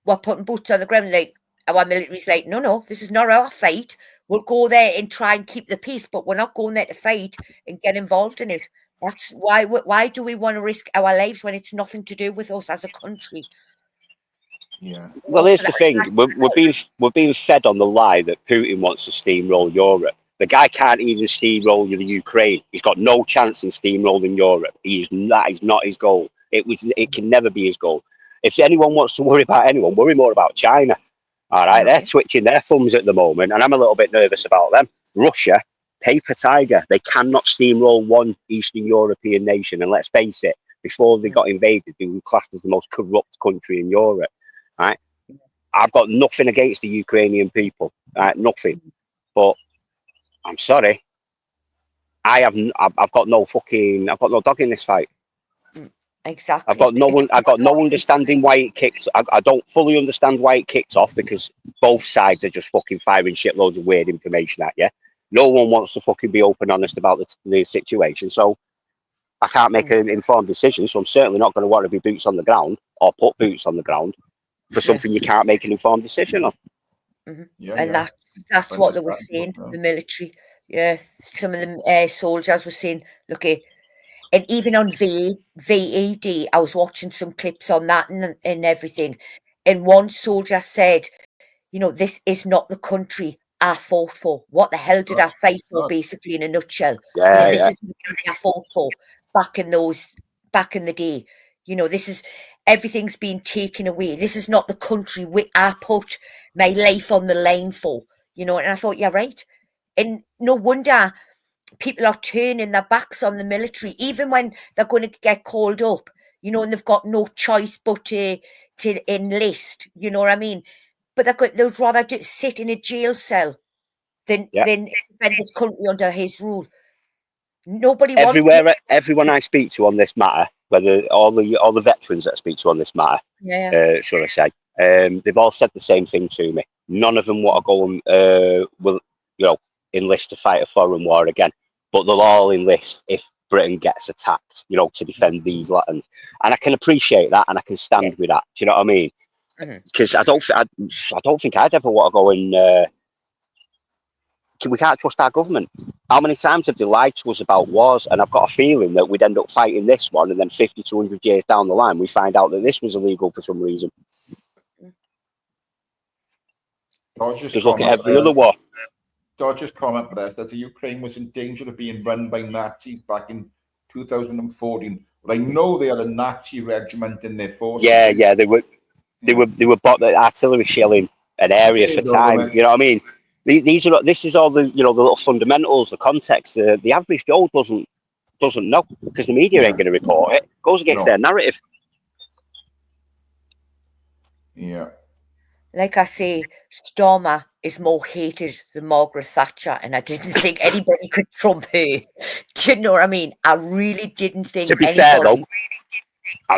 we're putting boots on the ground. Like, our military's like, no, this is not our fight. We'll go there and try and keep the peace, but we're not going there to fight and get involved in it. That's why do we want to risk our lives when it's nothing to do with us as a country? Yeah. Well, here's the thing: we're being fed on the lie that Putin wants to steamroll Europe. The guy can't even steamroll the Ukraine. He's got no chance in steamrolling Europe. That is not his goal. It can never be his goal. If anyone wants to worry about anyone, worry more about China. All right, they're twitching their thumbs at the moment, and I'm a little bit nervous about them. Russia, paper tiger. They cannot steamroll one Eastern European nation. And let's face it, before they got invaded, they were classed as the most corrupt country in Europe. Right? I've got nothing against the Ukrainian people. Right? Nothing. But I'm sorry. I've got no dog in this fight. Exactly. I've got no understanding why it kicked. I don't fully understand why it kicked off, because both sides are just fucking firing shitloads of weird information at you. No one wants to fucking be open, honest about the situation. So I can't make an informed decision. So I'm certainly not going to want to be boots on the ground or put boots on the ground for something you can't make an informed decision on. That's what they were saying. The military, some of the soldiers were saying, look, and even on VED, I was watching some clips on that and everything. And one soldier said, this is not the country I fought for. What the hell did I fight for, basically, in a nutshell? This is the country I fought for back in the day. This is, everything's been taken away. This is not the country I put my life on the line for. And I thought, yeah, right. And no wonder people are turning their backs on the military, even when they're going to get called up, and they've got no choice but to enlist, you know what I mean? But they'd rather sit in a jail cell than defend this country under his rule. Nobody everyone I speak to on this matter, whether all the veterans that I speak to on this matter, should I say, they've all said the same thing to me. None of them want to go and will enlist to fight a foreign war again, but they'll all enlist if Britain gets attacked, to defend these lands. And I can appreciate that, and I can stand with that. Do you know what I mean? Because I don't think I'd ever want to go and. We can't trust our government. How many times have they lied to us about wars? And I've got a feeling that we'd end up fighting this one, and then 50 to 100 years down the line, we find out that this was illegal for some reason. Just look at every other war. Dodger's comment there that the Ukraine was in danger of being run by Nazis back in 2014. But I know they had a Nazi regiment in their forces. Yeah, they were bought the artillery shelling an area for time. You know what I mean? This is all the the little fundamentals, the context. The average Joe doesn't know, because the media ain't going to report it. It goes against their narrative. Yeah. Like I say, Stormer is more hated than Margaret Thatcher, and I didn't think anybody could trump her. Do you know what I mean? I really didn't think anybody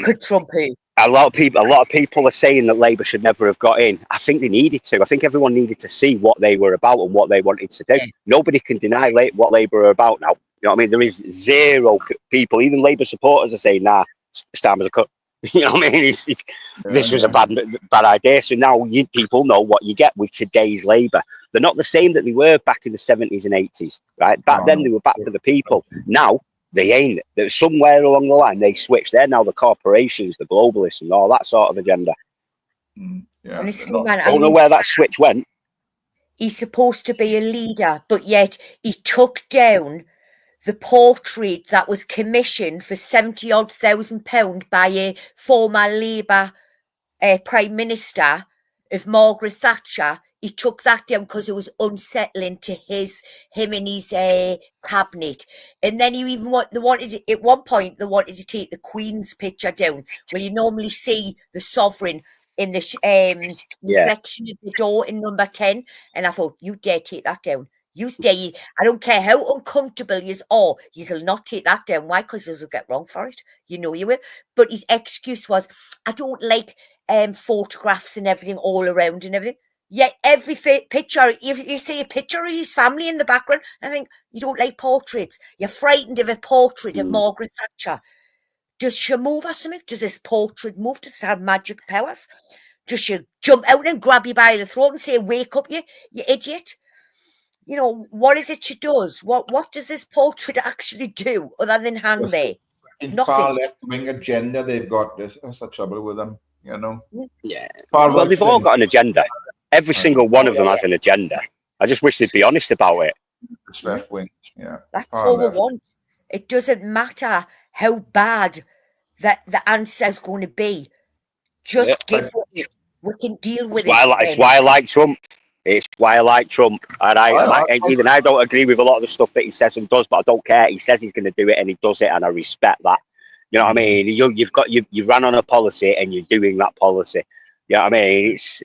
could trump her. A lot of people are saying that Labour should never have got in. I think they needed to. I think everyone needed to see what they were about and what they wanted to do. Yeah. Nobody can deny what Labour are about now. You know what I mean? There is zero people, even Labour supporters, are saying, nah, Starmer's a cut. You know what I mean? This was a bad idea. So now people know what you get with today's Labour. They're not the same that they were back in the 70s and 80s, right? Back then they were back for the people. Now they ain't. There's somewhere along the line they switched. They're now the corporations, the globalists, and all that sort of agenda. Yeah. Honestly, man, I don't know where that switch went. He's supposed to be a leader, but yet he took down the portrait that was commissioned for £70,000 by a former Labour Prime Minister of Margaret Thatcher. He took that down because it was unsettling to him and his cabinet. And then at one point they wanted to take the Queen's picture down. Well, you normally see the sovereign in the reflection of the door in number 10. And I thought, you dare take that down. You stay. I don't care how uncomfortable you are. You will not take that down. Why? Because you'll get wrong for it. You know you will. But his excuse was, I don't like photographs and everything all around and everything. Yeah, every picture, you see a picture of his family in the background, I think, you don't like portraits. You're frightened of a portrait of Margaret Thatcher. Does she move or something? Does this portrait move? Does it have magic powers? Does she jump out and grab you by the throat and say, wake up, you idiot? You know, what is it she does? What does this portrait actually do other than hang there? In Nothing. far left-wing agenda they've got. That's the trouble with them, you know. Yeah. Far Well, they've all got an agenda. Every single one of them has an agenda. I just wish they'd be honest about it. It's left-wing, yeah. That's far all we left. want. It doesn't matter how bad that the answer's going to be. Just give it. We can deal with it. It's why I like Trump. It's why I like Trump. And even I don't agree with a lot of the stuff that he says and does, but I don't care. He says he's going to do it and he does it, and I respect that. You know what I mean? You ran on a policy and you're doing that policy. You know what I mean? It's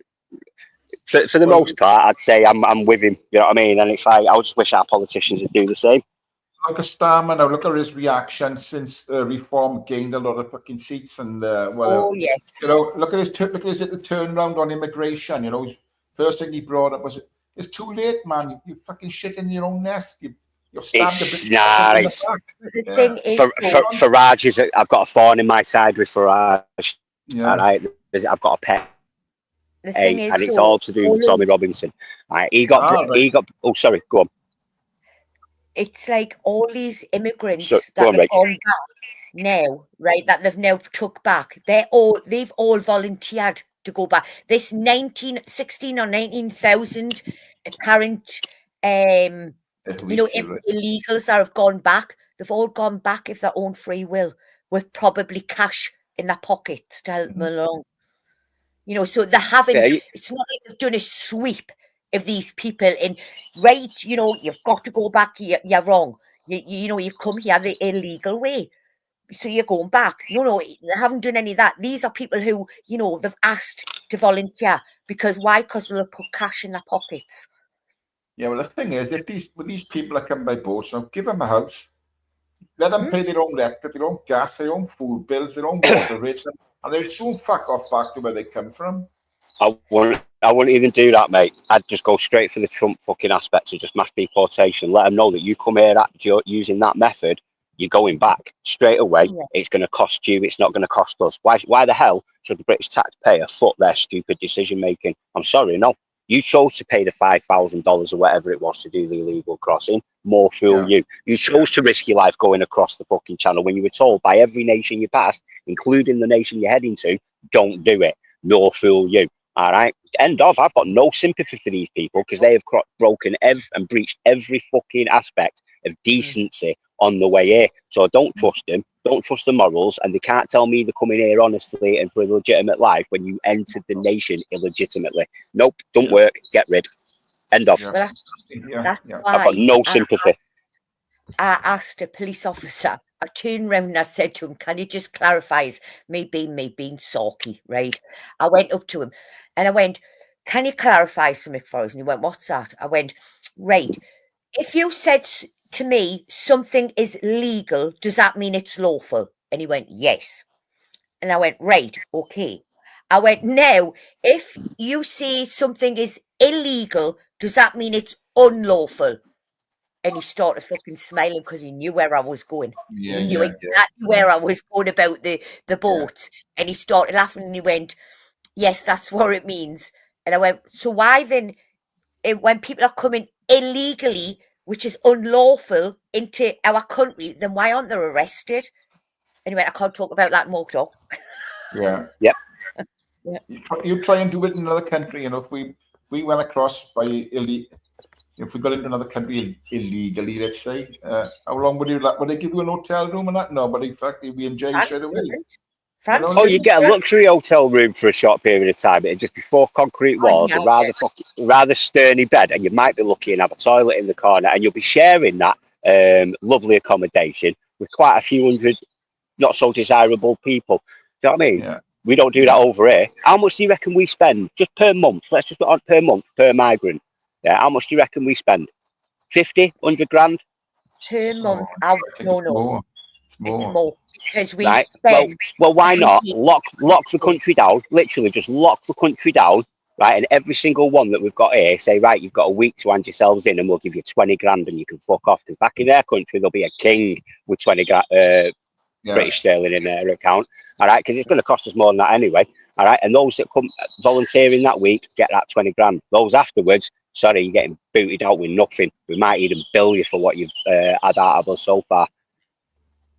for the most part, I'd say I'm with him. You know what I mean? And it's like, I just wish our politicians would do the same. Look at Starmer now. Look at his reaction since Reform gained a lot of fucking seats and whatever. Oh yes. You know, look at his little turnaround on immigration. You know, first thing he brought up was, "It's too late, man. You fucking shit in your own nest. You're stabbed a bit." Farage is. I've got a thorn in my side with Farage. Yeah. All right, I've got a pet. The thing is, and it's all to do with Tommy Robinson. Right, he got. Oh, sorry. Go on. It's like all these immigrants that have gone back now, right? That they've now took back. They've all volunteered to go back. This 16 or 19,000 apparent, illegals that have gone back. They've all gone back of their own free will, with probably cash in their pockets to help them along. You know, so they haven't. It's not like they've done a sweep of these people in, right, you know, you've got to go back, you're wrong. You know, you've come here the illegal way, so you're going back. No, they haven't done any of that. These are people who, you know, they've asked to volunteer. Because why? Because they'll put cash in their pockets. Yeah, well, the thing is, if these people are coming by boats, now give them a house, let them pay their own electric, their own gas, their own food bills, their own water rates, and they'll soon fuck off back to where they come from. I wouldn't even do that, mate. I'd just go straight for the Trump fucking aspects of just mass deportation. Let them know that you come here using that method, you're going back straight away. Yeah. It's going to cost you. It's not going to cost us. Why the hell should the British taxpayer foot their stupid decision making? I'm sorry, no. You chose to pay the $5,000 or whatever it was to do the illegal crossing. More fool you. You chose to risk your life going across the fucking channel when you were told by every nation you passed, including the nation you're heading to, don't do it. More fool you. All right. End of. I've got no sympathy for these people because they have broken and breached every fucking aspect of decency on the way here. So don't trust them. Don't trust the morals. And they can't tell me they're coming here honestly and for a legitimate life when you entered the nation illegitimately. Nope. Don't work. Get rid. End of. That's why I've got no sympathy. I asked a police officer. I turned round and I said to him, "Can you just clarify me being sulky, right?" I went up to him and I went, "Can you clarify something for us?" And he went, "What's that?" I went, "Right, if you said to me something is legal, does that mean it's lawful?" And he went, "Yes." And I went, "Right, okay." I went, "Now, if you say something is illegal, does that mean it's unlawful?" And he started fucking smiling because he knew where I was going. He knew exactly where I was going about the boat. Yeah. And he started laughing and he went, "Yes, that's what it means." And I went, "So why then, when people are coming illegally, which is unlawful, into our country, then why aren't they arrested?" And he went, "I can't talk about that more, dog." Yeah. Yep. Yeah. You try and do it in another country, you know, if we went across by if we got into another country illegally, let's say, how long would they give you an hotel room and that? No, but in fact, you'd be in jail straight away. You get a luxury hotel room for a short period of time. It'd just be 4 concrete walls, a rather sturdy bed, and you might be lucky and have a toilet in the corner, and you'll be sharing that lovely accommodation with quite a few hundred not so desirable people. Do you know what I mean? Yeah. We don't do that over here. How much do you reckon we spend just per month? Let's just put on per month per migrant. Yeah, how much do you reckon we spend? 50, 100 grand? Per month? No. It's more. Because we spend... Well, why not? Lock the country down. Literally just lock the country down. right? And every single one that we've got here say, right, you've got a week to hand yourselves in, and we'll give you 20 grand, and you can fuck off. Because back in their country, there'll be a king with 20 British sterling in their account, all right? Because it's going to cost us more than that anyway, all right? And those that come volunteering that week get that 20 grand. Those afterwards, sorry, you're getting booted out with nothing. We might even bill you for what you've had out of us so far.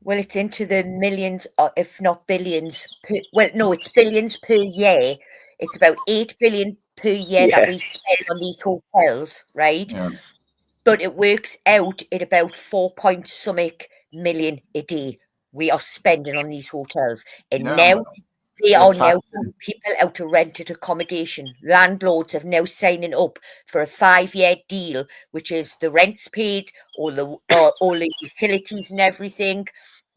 Well, it's into the millions, if not billions. It's billions per year. It's about 8 billion per year that we spend on these hotels, right? Yeah. But it works out at about 4 million a day we are spending on these hotels. And now they are now putting people out to rented accommodation. Landlords have now signing up for a 5-year deal, which is the rent's paid, all the utilities and everything.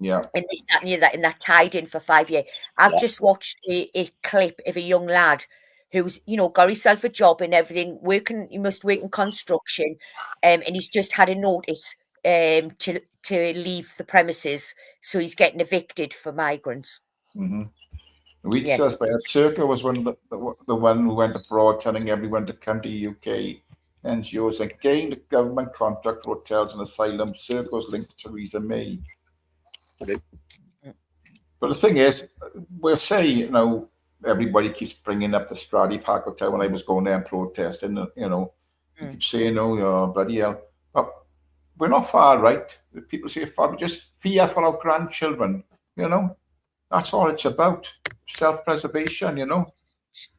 Yeah. And this, that, and that, and that tied in for 5 years. I've just watched a clip of a young lad who's, got himself a job and everything, he must work in construction, and he's just had a notice to leave the premises, so he's getting evicted for migrants. Mm-hmm. Circa was one of the one who went abroad telling everyone to come to UK. NGOs again, the government contract for hotels and asylums. Circa was linked to Theresa May. But the thing is, we'll say, everybody keeps bringing up the Stradey Park Hotel when I was going there and protesting, you keep saying, bloody hell. But we're not far right. People say far, just fear for our grandchildren, That's all it's about. Self-preservation,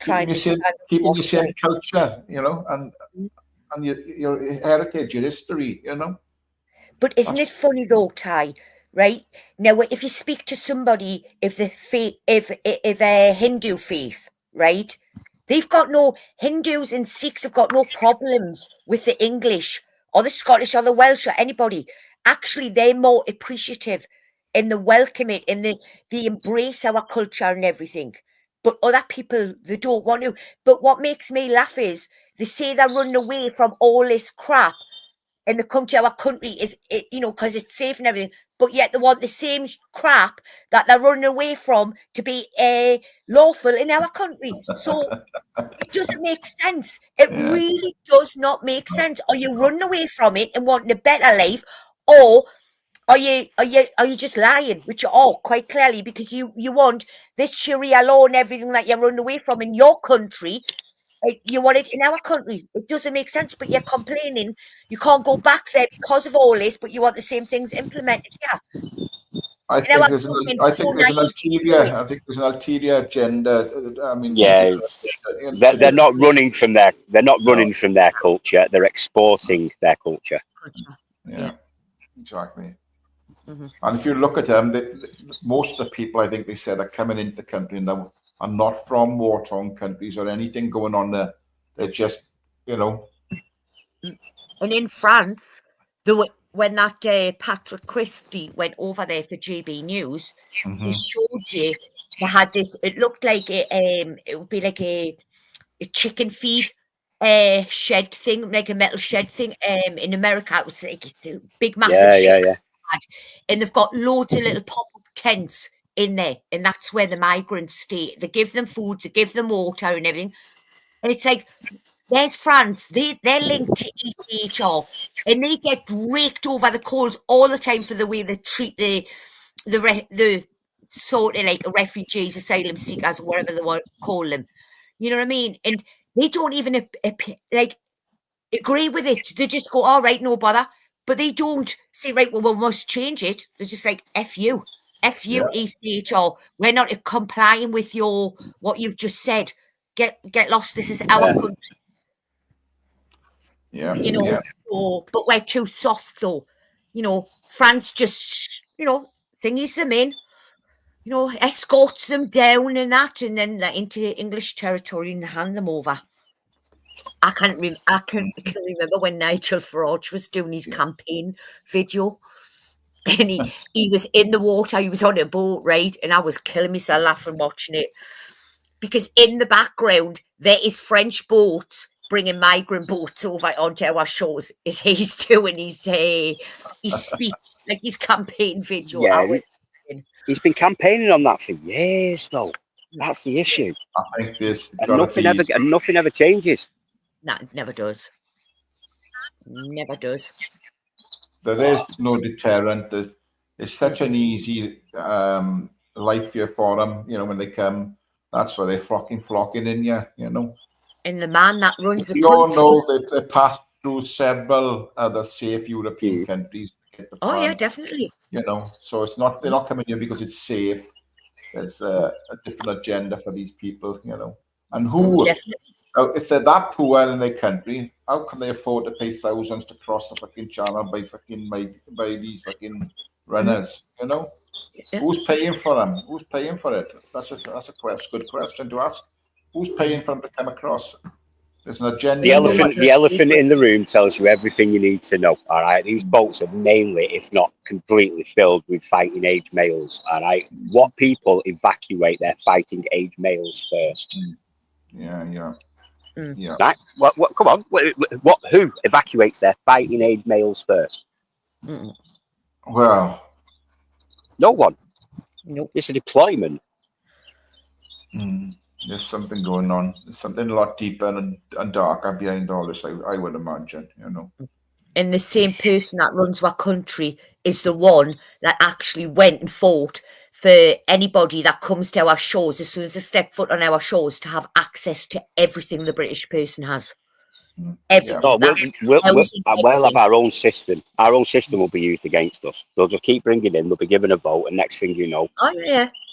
keeping your same culture, and your heritage, your history, But isn't it funny though, Ty? Right now, if you speak to somebody if a Hindu faith, right, they've got Hindus and Sikhs have got no problems with the English or the Scottish or the Welsh or anybody. Actually, they're more appreciative and they welcome it and they embrace our culture and everything. But other people, they don't want to. But what makes me laugh is they say they're running away from all this crap and they come to our country because it's safe and everything, but yet they want the same crap that they're running away from to be lawful in our country. So it doesn't make sense. It really does not make sense. Are you running away from it and wanting a better life, or are you just lying, which you are quite clearly, because you want this Sharia law and everything that you're running away from in your country. You want it in our country. It doesn't make sense, but you're complaining you can't go back there because of all this, but you want the same things implemented here. I think there's an ulterior agenda. I mean, they're not running from their from their culture. They're exporting their culture. Yeah, exactly. Mm-hmm. And if you look at them, most of the people, I think they said, are coming into the country now are not from war-torn countries or anything going on there. They're just, And in France, when that Patrick Christie went over there for GB News, he showed you they had this. It looked like it would be like a chicken feed shed thing, like a metal shed thing. In America, it was like it's a big, massive shed. And they've got loads of little pop-up tents in there, and that's where the migrants stay. They give them food, they give them water and everything. And it's like, there's France, they're linked to ECHR, and they get raked over the coals all the time for the way they treat the sort of like refugees, asylum seekers, whatever they want to call them. You know what I mean? And they don't even agree with it. They just go, all right, no bother. But they don't say, right, well, we must change it. They're just like, F you, ECHR. We're not complying with what you've just said. Get lost. This is our country. Yeah. But we're too soft, though. France just, thingies them in, escorts them down and that, and then into English territory and hand them over. I can remember when Nigel Farage was doing his campaign video, and he was in the water. He was on a boat, right? And I was killing myself laughing watching it, because in the background there is French boats bringing migrant boats over onto our shores. Is he's doing his speech, like his campaign video? Yeah, he's been campaigning on that for years, though. That's the issue. I think there's And gotta nothing ever changes. No, it never does. Never does. there is no deterrent. It's such an easy life here for them. You know, when they come, that's why they're flocking in you. You know. And the man that runs the We all country. know they passed through several other safe European countries to get the Oh yeah, plants, definitely. you know, so it's not, they're not coming here because it's safe. There's a different agenda for these people, you know. And who, if they're that poor in their country, how can they afford to pay thousands to cross the fucking channel by these fucking runners, you know? Yeah. Who's paying for them? Who's paying for it? That's a good question to ask. Who's paying for them to come across? There's an agenda. The elephant in the room tells you everything you need to know. All right, these boats are mainly, if not completely, filled with fighting age males. All right, what people evacuate their fighting age males first? Yeah. Right? What? Come on. What? Who evacuates their fighting age males first? Well, no one. Nope. It's a deployment. There's something going on. There's something a lot deeper and darker behind all this, I would imagine, you know. And the same person that runs our country is the one that actually went and fought for anybody that comes to our shores, as soon as they step foot on our shores, to have access to everything the British person has. Everything. We'll have our own system. Our own system will be used against us. They'll just keep bringing in, they'll be given a vote, and next thing you know,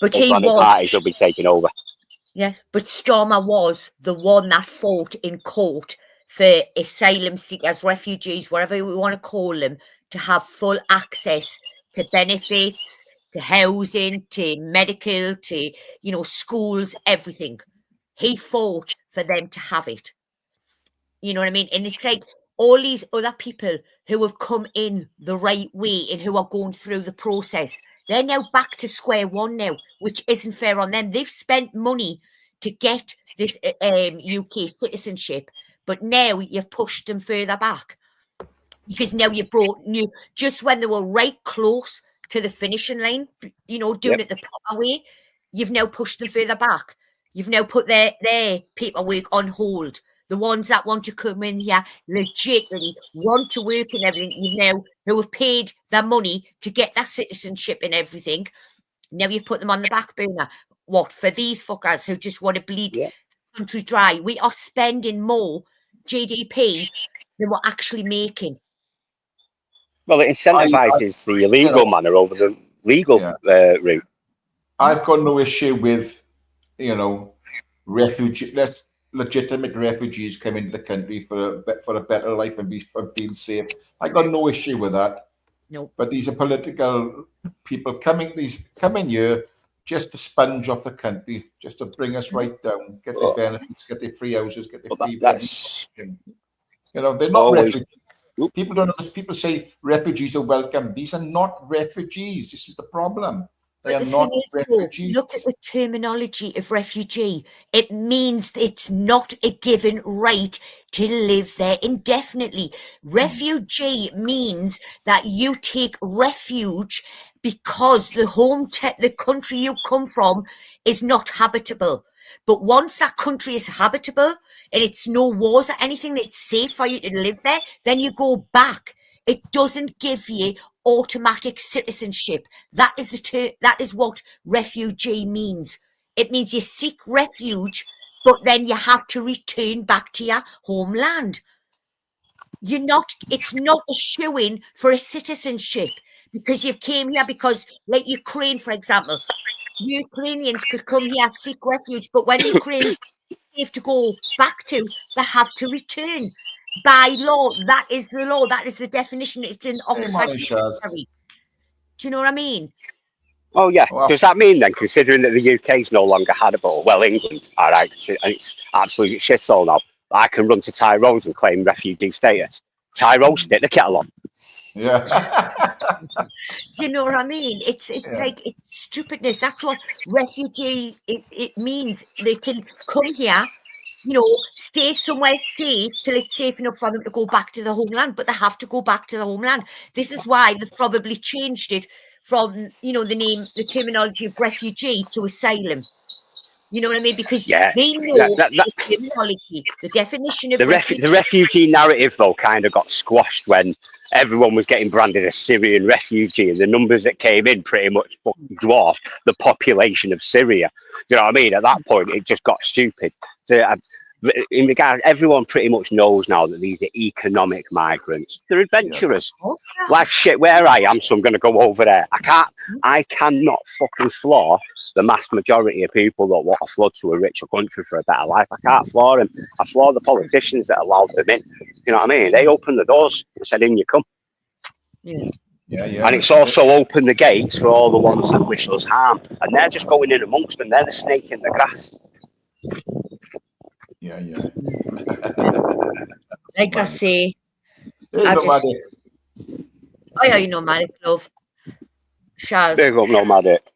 but parties will be taking over. Yes, but Stormer was the one that fought in court for asylum seekers, refugees, whatever we want to call them, to have full access to benefits, to housing, to medical, to, you know, schools, everything. He fought for them to have it. You know what I mean? And it's like all these other people who have come in the right way and who are going through the process, they're now back to square one now, which isn't fair on them. They've spent money to get this UK citizenship, but now you've pushed them further back because now you brought new, just when they were right close to the finishing line, you know, doing it the proper way, you've now pushed them further back. You've now put their paperwork on hold. The ones that want to come in here legitimately want to work and everything, you've now, who have paid their money to get that citizenship and everything, now you've put them on the back burner. What, for these fuckers who just want to bleed the country dry? We are spending more GDP than we're actually making. Well, it incentivises the illegal manner over the legal route. I've got no issue with, you know, legitimate refugees come into the country for a better life and being safe. I got no issue with that. No. But these are political people coming here just to sponge off the country, just to bring us right down, get their benefits, get their free houses, get their free benefits. You know, they're not refugees. People don't know. People say refugees are welcome. These are not refugees. This is the problem. They are not refugees. Look at the terminology of refugee. It means it's not a given right to live there indefinitely. Refugee means that you take refuge because the country you come from is not habitable. But once that country is habitable and it's no wars or anything, it's safe for you to live there, then you go back. It doesn't give you automatic citizenship. That is what refugee means. It means you seek refuge, but then you have to return back to your homeland. It's not a shoo-in for a citizenship because you came here because, like Ukraine, for example, Ukrainians could come here, seek refuge, but when Ukraine's safe to go back to, they have to return. By law, that is the law. That is the definition. It's in Oxford Dictionary. Do you know what I mean? Oh, yeah. Well, does that mean then, considering that the UK is no longer habitable, well, England, all right, and it's absolute shithole now, I can run to Tyrone and claim refugee status. Tyrone, stick the kettle on. Yeah. You know what I mean? It's like, it's stupidness. That's what refugee, it means. They can come here, you know, stay somewhere safe till it's safe enough for them to go back to the homeland, but they have to go back to the homeland. This is why they've probably changed it from, you know, the terminology of refugee to asylum. You know what I mean? Because Yeah. they know That- the terminology, the definition of the refugee narrative, though, kind of got squashed when everyone was getting branded a Syrian refugee, and the numbers that came in pretty much dwarfed the population of Syria. You know what I mean? At that point, it just got stupid. In regard, everyone pretty much knows now that these are economic migrants. They're adventurers. Like shit, where I am, so I'm going to go over there. I cannot fucking floor the mass majority of people that want to flood to a richer country for a better life. I can't floor them. I floor the politicians that allowed them in. You know what I mean? They opened the doors and said, in you come. Yeah. And it's also opened the gates for all the ones that wish us harm. And they're just going in amongst them. They're the snake in the grass. Yeah. Like I say, Hey, nomadic. Oh yeah, you know, Malik, love. Shaz. Big up, nomadic.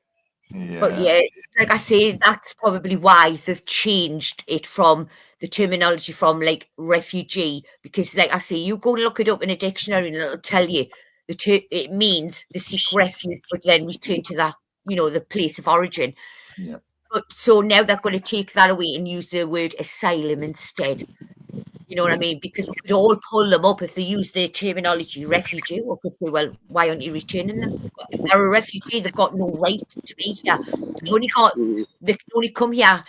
But yeah, like I say, that's probably why they've changed it from the terminology from like refugee, because like I say, you go look it up in a dictionary and it'll tell you it means they seek refuge, but then return to that, you know, the place of origin. Yeah. But so now they're going to take that away and use the word asylum instead. You know what I mean? Because we could all pull them up if they use the terminology refugee. Or could say, well, why aren't you returning them? If they're a refugee, they've got no right to be here. They can only come here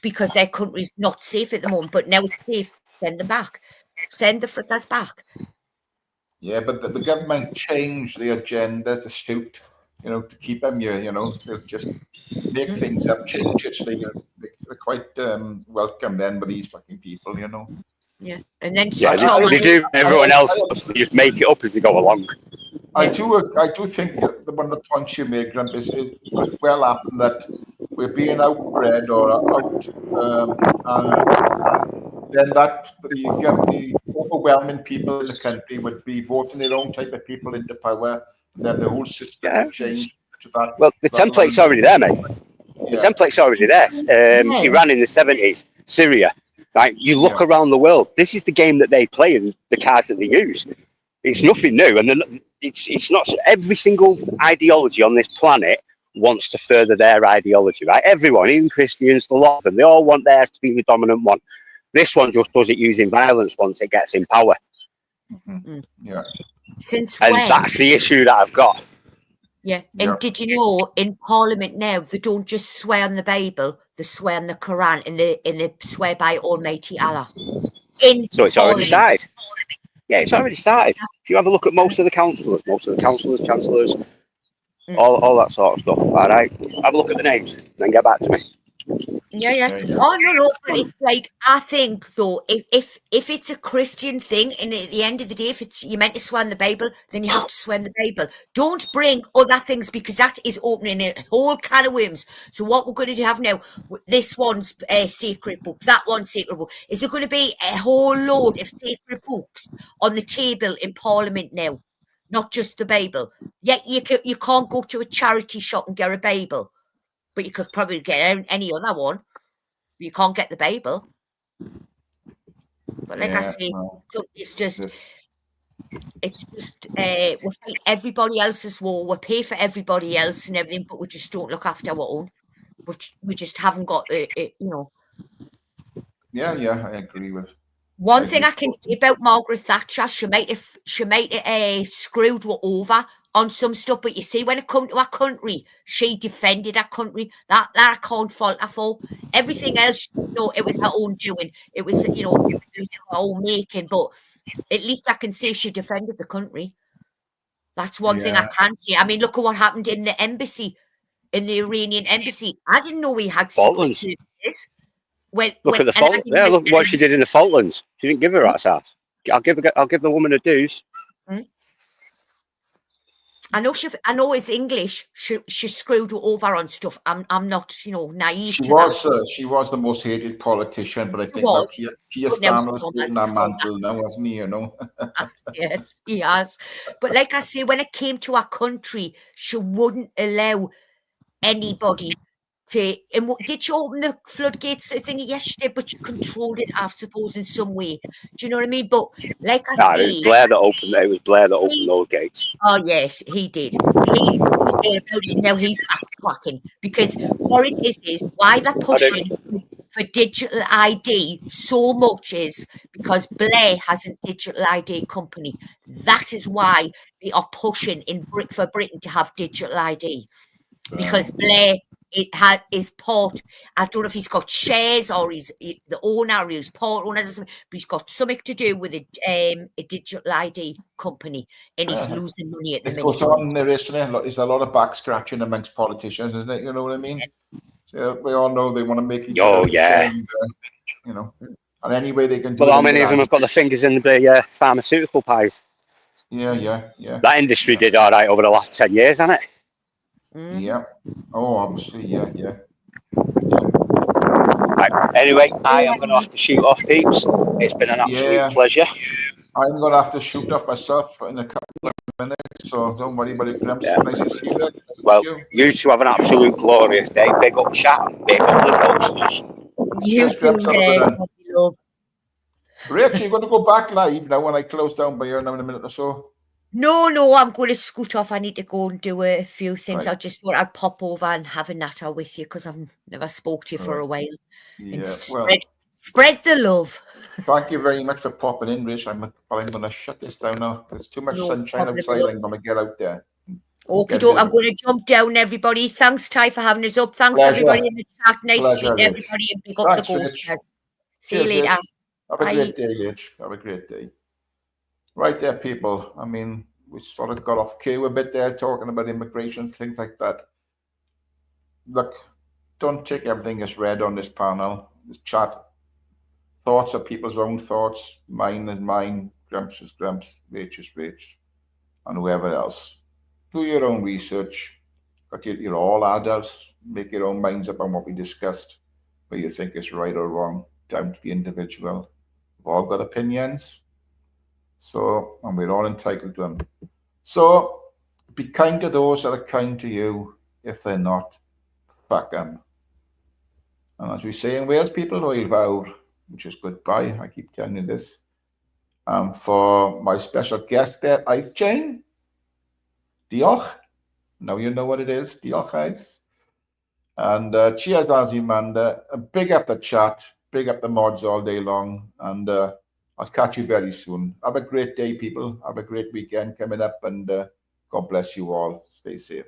because their country's not safe at the moment. But now it's safe. Send them back. Send the frickers back. Yeah, but the government changed the agenda to suit, you know, to keep them here. You know, they'll just make things up, change it. So they're quite welcome then with these fucking people. You know. Yeah, and then they do. Everyone else they just make it up as they go along. I do think that one of the points you make, Grump, is it could well happen that we're being outbred or out, and then that you get the overwhelming people in the country would be voting their own type of people into power, and then the whole system would change to that. Well, the template's already there, mate. The template's already there. Iran in the 70s, Syria. Right, you look around the world. This is the game that they play and the cards that they use. It's nothing new, and it's not. Every single ideology on this planet wants to further their ideology. Right, everyone, even Christians, a lot of them, they all want theirs to be the dominant one. This one just does it using violence once it gets in power. Yeah. Since and when? That's the issue that I've got. Yeah, and did you know in Parliament now they don't just swear on the Bible, they swear on the Quran, and they swear by Almighty Allah. So it's already started. Yeah, it's already started. If you have a look at most of the councillors, chancellors, all that sort of stuff. All right, have a look at the names, and then get back to me. Yeah. Oh no, but it's like I think though, if it's a Christian thing, and at the end of the day, if it's you're meant to swear in the Bible, then you have to swear in the Bible. Don't bring other things because that is opening a whole can of worms. So what we're going to have now, this one's a sacred book, that one's sacred book. Is there going to be a whole load of sacred books on the table in Parliament now? Not just the Bible. Yet you can't go to a charity shop and get a Bible. But you could probably get any other one. You can't get the Bible. But like I say, it's just we fight everybody else's war. We pay for everybody else and everything, but we just don't look after our own. We just haven't got it, you know. Yeah, I agree with. One thing I can say about Margaret Thatcher, she might have screwed her over on some stuff, but you see, when it come to our country, she defended our country. That I can't fault her for. Everything else, it was her own doing. It was, it was her own making. But at least I can say she defended the country. That's one thing I can say. I mean, look at what happened in the embassy, in the Iranian embassy. I didn't know we had secret services. Look at the Falklands. Yeah, look what she did in the Falklands. She didn't give her rat's ass. I'll give the woman a dues. I know it's English. She screwed her over on stuff. I'm not, naive. She was the most hated politician, but I think that Keir Starmer's taken that mantle now, hasn't he? Yes, he has. But like I say, when it came to our country, she wouldn't allow anybody. Did she open the floodgates thing? Yes, she did, but she controlled it, I suppose, in some way. Do you know what I mean? But like I say, it was Blair that opened those gates. Oh yes, he did. He's all about it. Now he's back bushwhacking, because what it is why they're pushing for digital ID so much is because Blair has a digital ID company. That is why they are pushing for Britain to have digital ID, because Blair is part. I don't know if he's got shares or he's the owner, or he's part owner, but he's got something to do with a digital ID company, and he's losing money at the minute. It goes on there, isn't it? There's a lot of back scratching amongst politicians, isn't it? You know what I mean? So we all know they want to make each other change, you know, and any way they can do it. Well, how many of them have got the fingers in the pharmaceutical pies? Yeah. That industry did all right over the last 10 years, hasn't it? Yeah. Oh, obviously, yeah. Right. Anyway, I am going to have to shoot off, peeps. It's been an absolute pleasure. I'm going to have to shoot off myself in a couple of minutes, so don't worry about it, Gramps. Nice to see you, mate. Well, you two have an absolute glorious day. Big up chat, big up the posters. You too, love. Rich, you're going to go back live now when I close down by here now in a minute or so? No, I'm going to scoot off. I need to go and do a few things. Right. I just thought I'd pop over and have a natter with you because I've never spoke to you for a while. Yeah, spread the love. Thank you very much for popping in, Rich. I'm going to shut this down now. There's too much sunshine outside. I'm going to get out there. Okay, I'm going to jump down, everybody. Thanks, Ty, for having us up. Thanks, everybody in the chat. Nice to meet everybody and pick up the ghost. See you later. Have a great day, Rich. Have a great day. Right there, people. I mean, we sort of got off cue a bit there, talking about immigration, things like that. Look, don't take everything as read on this panel, this chat. Thoughts are people's own thoughts. Mine is mine. Gramps is Gramps. Rach is Rach. And whoever else. Do your own research. You're all adults. Make your own minds up on what we discussed, whether you think is right or wrong, down to the individual. We've all got opinions. So, and we're all entitled to them. So, be kind to those that are kind to you. If they're not, fuck them. And as we say in Wales, people, hwyl fawr, which is goodbye. I keep telling you this. For my special guest there, Jane. Diolch. Now you know what it is. Diolch, guys. And cheers, Azimanda. Big up the chat. Big up the mods all day long. And I'll catch you very soon. Have a great day, people. Have a great weekend coming up. And God bless you all. Stay safe.